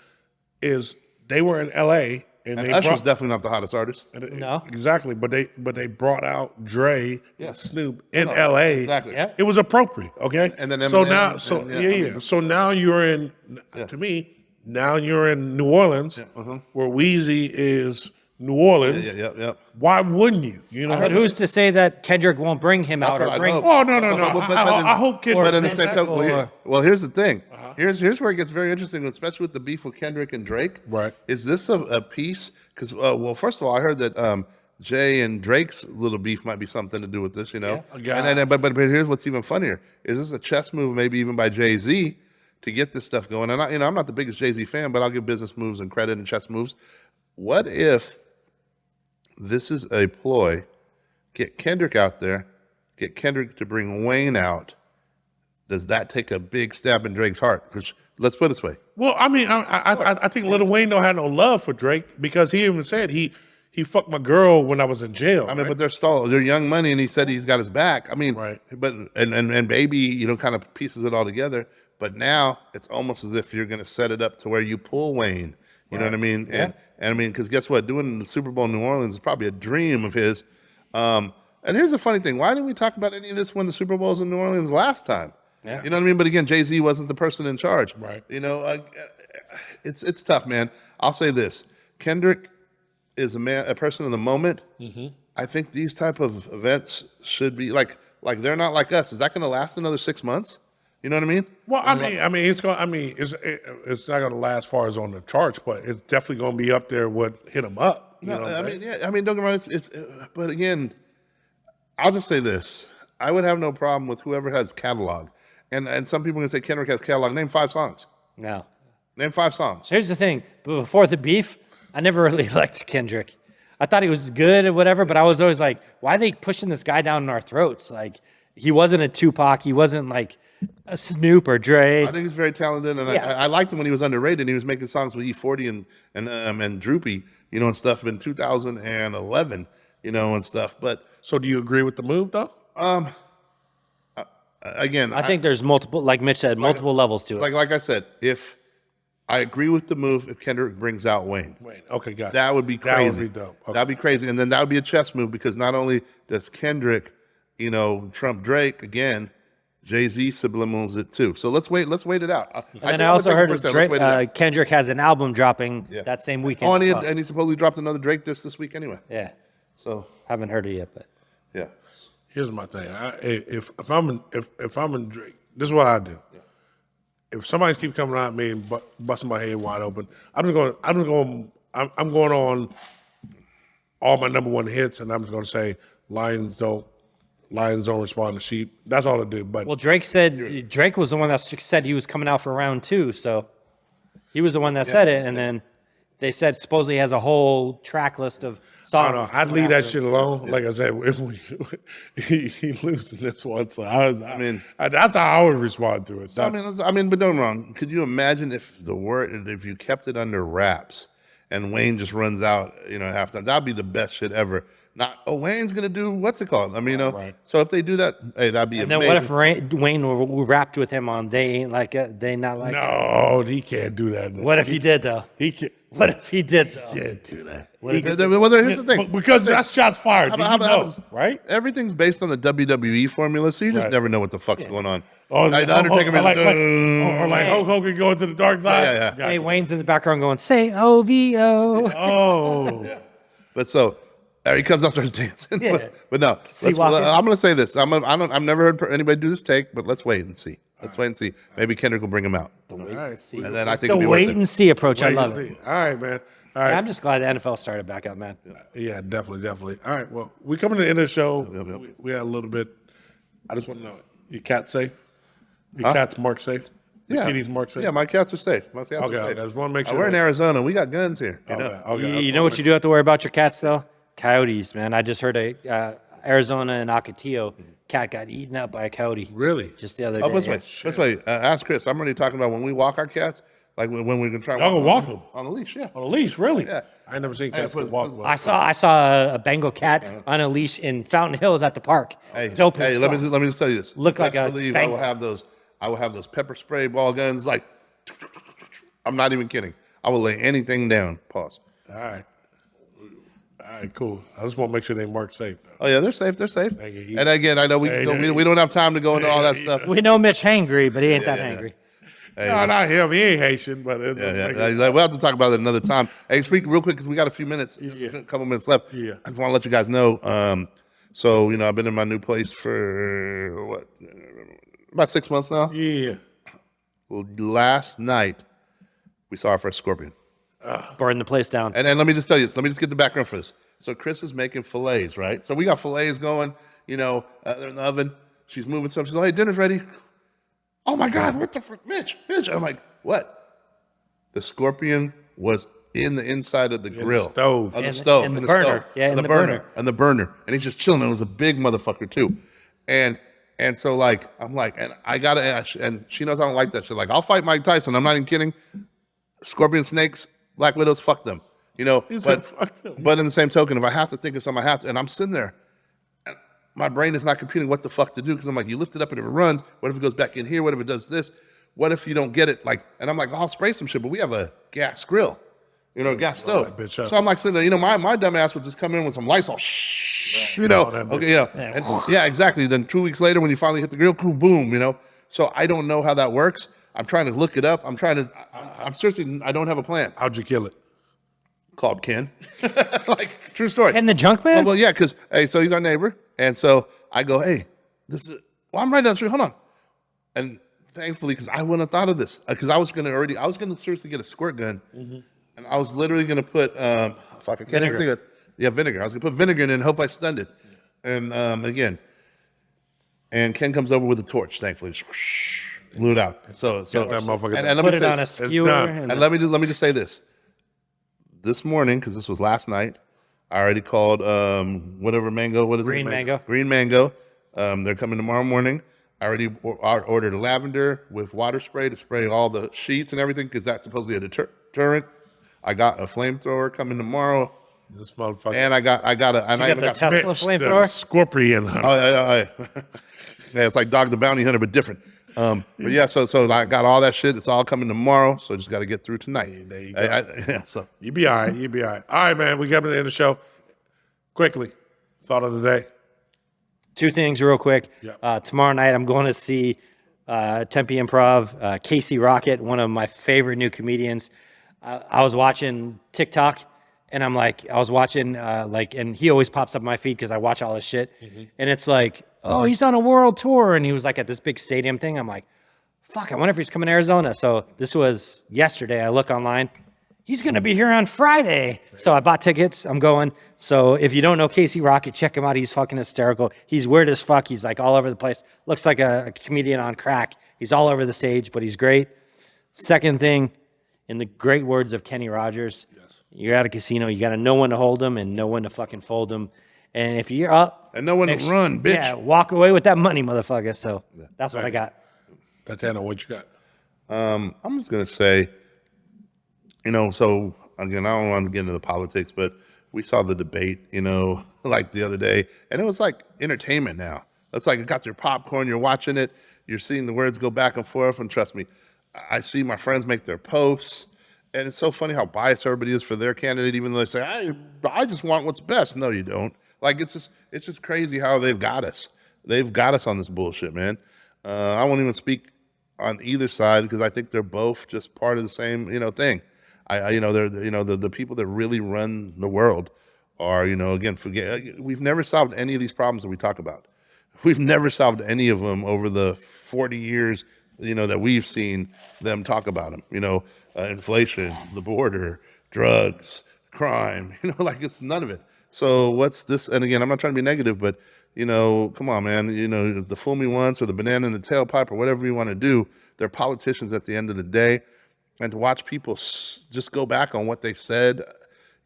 they were in L.A. and they Usher's brought, definitely not the hottest artist. No. exactly. But they brought out Dre and Snoop in No, L.A. exactly. Yeah. It was appropriate. Okay. And then so Eminem, now, and, I mean, So now you're in. To me, now you're in New Orleans, where Weezy is New Orleans. Yep. Why wouldn't you? But who's to say that Kendrick won't bring him out what or I bring? hope. Oh no! But I hope Kid. But in the Or same Vince time, or- well, here's the thing. Here's where it gets very interesting, especially with the beef with Kendrick and Drake. Right. Is this a piece? Because first of all, I heard that Jay and Drake's little beef might be something to do with this. Yeah. And then, but here's what's even funnier: is this a chess move, maybe even by Jay-Z, to get this stuff going? And I'm not the biggest Jay-Z fan, but I'll give business moves and credit and chess moves. What if this is a ploy? Get Kendrick out there, get Kendrick to bring Wayne out. Does that take a big stab in Drake's heart? Because let's put it this way. Well, I mean, I think Lil Wayne don't have no love for Drake because he even said he fucked my girl when I was in jail. I mean, but they're Young Money, and he said he's got his back. I mean, Right. But and Baby, kind of pieces it all together. But now it's almost as if you're going to set it up to where you pull Wayne. You know what I mean? And I mean, because guess what? Doing the Super Bowl in New Orleans is probably a dream of his. And here's the funny thing: why didn't we talk about any of this when the Super Bowl was in New Orleans last time? Yeah. You know what I mean? But again, Jay-Z wasn't the person in charge. Right. It's tough, man. I'll say this: Kendrick is a person in the moment. Mm-hmm. I think these type of events should be like they're not like us. Is that going to last another 6 months? You know what I mean? Well, I mean, it's going. I mean, it's not going to last far as on the charts, but it's definitely going to be up there. What hit him up? You know what I'm saying? I mean, don't get me wrong. It's but again, I'll just say this: I would have no problem with whoever has catalog, and some people are going to say Kendrick has catalog. Name 5 songs. No. Name 5 songs. Here's the thing. Before the beef, I never really liked Kendrick. I thought he was good or whatever, but I was always like, why are they pushing this guy down in our throats? Like, he wasn't a Tupac. He wasn't like a Snoop or Dre. I think he's very talented, and Yeah. I liked him when he was underrated. He was making songs with E40 and Droopy, and stuff in 2011, and stuff. But So do you agree with the move though? again, I think there's multiple, like Mitch said, multiple levels to it. like I said, if I agree with the move, if Kendrick brings out Wayne, Wait, okay, got it. that would be That crazy. would be dope. Okay. That'd be crazy, and then that would be a chess move because not only does Kendrick, Trump Drake again. Jay-Z subliminals it too. So let's wait it out. And then I also heard Kendrick has an album dropping that same weekend. Oh, as well. and he supposedly dropped another Drake disc this week anyway. Yeah, So haven't heard it yet, but yeah, Here's my thing. If I'm in Drake, this is what I do. If somebody keeps coming at me and busting my head wide open, I'm going on all my number one hits, and I'm just going to say lions don't respond to sheep. That's all I do. But well, Drake was the one that said he was coming out for round 2, so he was the one that said it, and then they said supposedly he has a whole track list of songs. I don't know. I'd leave that shit alone. Like I said, he losing this one, so that's how I would respond to it. but don't get me wrong. Could you imagine if if you kept it under wraps and Wayne just runs out, at halftime? That'd be the best shit ever. Not Wayne's gonna do what's it called? Right. So if they do that, hey, that'd be And amazing. then what if Wayne rapped with him on "They Ain't Like It"? They not like it? No, he can't do that. What if he did though? He can't. What if he did though? Can't do that. Well, here's the thing. Because that's shots fired. How about- right? Everything's based on the WWE formula, so you just Right. never know what the fuck's going on. Oh, Like, the Undertaker or like made Hulk Hogan going to the dark side. Yeah. Gotcha. Hey, Wayne's in the background going, "Say OVO." Oh, But so he comes out and starts dancing. Yeah. But no, walking. I'm going to say this. I've never heard anybody do this take, but let's wait and see. Let's wait and see. Maybe Kendrick will bring him out, all right. and then I think The it'll be wait worth and it. see approach. I Wait love and it. see. All right, man. All right. I'm just glad the NFL started back up, man. Yeah, definitely. All right. Well, we coming to the end of the show. We had a little bit. I just want to know, your cat safe? Your cat's marked safe? The kitty's marked safe? Yeah, my cats are safe. My cats are Okay, safe. I just wanna make sure We're in that- Arizona. We got guns here. Okay. You know what you do have to worry about your cats though? Coyotes, man. I just heard Arizona and Ocotillo cat got eaten up by a coyote Really? just the other day. Oh, this way. Ask Chris. I'm already talking about when we walk our cats, like when we can try. Y'all gonna walk them? on a leash? Yeah. On a leash, really? Yeah. I ain't never seen cats but- walk. I saw a Bengal cat on a leash in Fountain Hills at the park. Dope as let fuck. me just tell you this. Look Best like a believe Bengal. I will have those pepper spray ball guns. Like, I'm not even kidding. I will lay anything down. Pause. All right. All right, cool. I just want to make sure they marked safe, though. Oh yeah, they're safe. They're safe. you. And again, I know we don't have time to go into all that stuff. We know Mitch hangry, but he ain't that yeah. angry. No, not him. He ain't Haitian, but We'll have to talk about it another time. Hey, speak real quick because we got a few minutes, just a couple minutes left. Yeah. I just want to let you guys know. So I've been in my new place for about 6 months now. yeah. Last night, we saw our first scorpion. Burn the place down. And let me just tell you this. Let me just get the background for this. So Chris is making fillets, right? So we got fillets going, they're in the oven. She's moving some. She's like, hey, dinner's ready. Oh my God, what the frick? Mitch. I'm like, what? The scorpion was in the inside of the grill. stove. Of the In the- stove. in the in burner. stove. Yeah, in On the burner. And the burner. And he's just chilling. It was a big motherfucker too. And so like, I'm like, and I gotta ask, and she knows I don't like that shit. Like, I'll fight Mike Tyson. I'm not even kidding. Scorpion, snakes, black widows, fuck them. said fuck them. But in the same token, if I have to think of something, I have to. And I'm sitting there, and my brain is not computing what the fuck to do because I'm like, you lift it up and if it runs, what if it goes back in here? What if it does this? What if you don't get it? Like, and I'm like, I'll spray some shit, but we have a gas grill, gas stove. that bitch up. So I'm like sitting there, my dumb ass would just come in with some Lysol, that bitch. and, yeah, exactly. Then 2 weeks later, when you finally hit the grill, boom. So I don't know how that works. I'm trying to look it up. I'm seriously, I don't have a plan. How'd you kill it? Called Ken. Like, true story. And the junk man? Well, yeah, because, hey, so he's our neighbor. And so I go, hey, I'm right down the street. Hold on. And thankfully, because I wouldn't have thought of this, because I was going to seriously get a squirt gun. And I was literally going to put, fuck, I can't even think of it. Yeah, vinegar. I was going to put vinegar in it and hope I stunned it. And and Ken comes over with a torch, thankfully. Just blew it out. So that motherfucker and done. let Put me it say on a this. skewer. done. And And let me just say this. This morning, because this was last night, I already called whatever mango. What is Green it? mango. Green mango. They're coming tomorrow morning. I already ordered a lavender with water spray to spray all the sheets and everything because that's supposedly a deterrent. I got a flamethrower coming tomorrow, This motherfucker. and I got a. And I You even got the got Tesla Mitch, the flamethrower? Scorpion hunter. yeah, it's like Dog the Bounty Hunter, but different. But yeah, so I got all that shit. It's all coming tomorrow, so I just got to get through tonight. There you go. Yeah, so You be all right. You be all right. All right, man. We got to the end of the show. Quickly, thought of the day. Two things real quick. Yep. Tomorrow night, I'm going to see Tempe Improv, Casey Rocket, one of my favorite new comedians. I was watching TikTok, and I'm like, I was watching, and he always pops up in my feed because I watch all his shit. And it's like, oh, he's on a world tour. And he was like at this big stadium thing. I'm like, fuck, I wonder if he's coming to Arizona. So this was yesterday. I look online. He's going to be here on Friday. So I bought tickets. I'm going. So if you don't know Casey Rocket, check him out. He's fucking hysterical. He's weird as fuck. He's like all over the place. Looks like a comedian on crack. He's all over the stage, but he's great. Second thing, in the great words of Kenny Rogers, you're at a casino. You got to know when to hold them and know when to fucking fold them. And if you're up. and know when to run, bitch. Yeah, walk away with that money, motherfucker. So that's what I got. Tatiana, what you got? I'm just gonna say, so again, I don't want to get into the politics, but we saw the debate, like the other day, and it was like entertainment now. It's like you got your popcorn, you're watching it, you're seeing the words go back and forth, and trust me, I see my friends make their posts, and it's so funny how biased everybody is for their candidate, even though they say, I just want what's best. No, you don't. Like it's just crazy how they've got us. They've got us on this bullshit, man. I won't even speak on either side because I think they're both just part of the same, thing. They're, the people that really run the world are, again, we've never solved any of these problems that we talk about. We've never solved any of them over the 40 years, that we've seen them talk about them, inflation, the border, drugs, crime, like it's none of it. So what's this? And again, I'm not trying to be negative, but come on, man, the fool me once or the banana in the tailpipe or whatever you want to do, they're politicians at the end of the day. And to watch people just go back on what they said,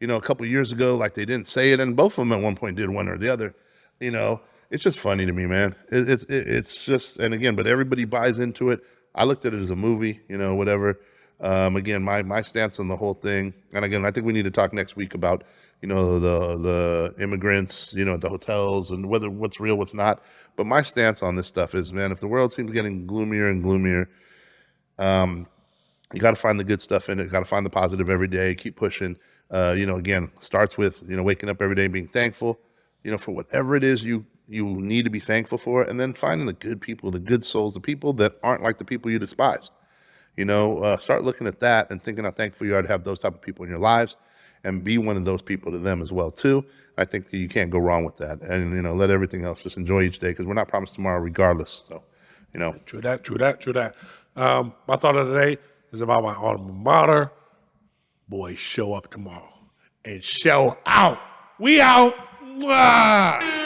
a couple years ago, like they didn't say it, and both of them at one point did one or the other, it's just funny to me, man. It's just, and again, but everybody buys into it. I looked at it as a movie, whatever. Again, my stance on the whole thing, and again, I think we need to talk next week about, the immigrants, at the hotels and what's real, what's not. But my stance on this stuff is, man, if the world seems getting gloomier and gloomier, you got to find the good stuff in it. You got to find the positive every day. Keep pushing. Again, starts with, waking up every day and being thankful, for whatever it is you need to be thankful for. And then finding the good people, the good souls, the people that aren't like the people you despise. Start looking at that and thinking how thankful you are to have those type of people in your lives and be one of those people to them as well, too. I think that you can't go wrong with that. And, let everything else just enjoy each day because we're not promised tomorrow regardless. So, True that. My thought of the day is about my alma mater. Boys, show up tomorrow and show out. We out. Mwah!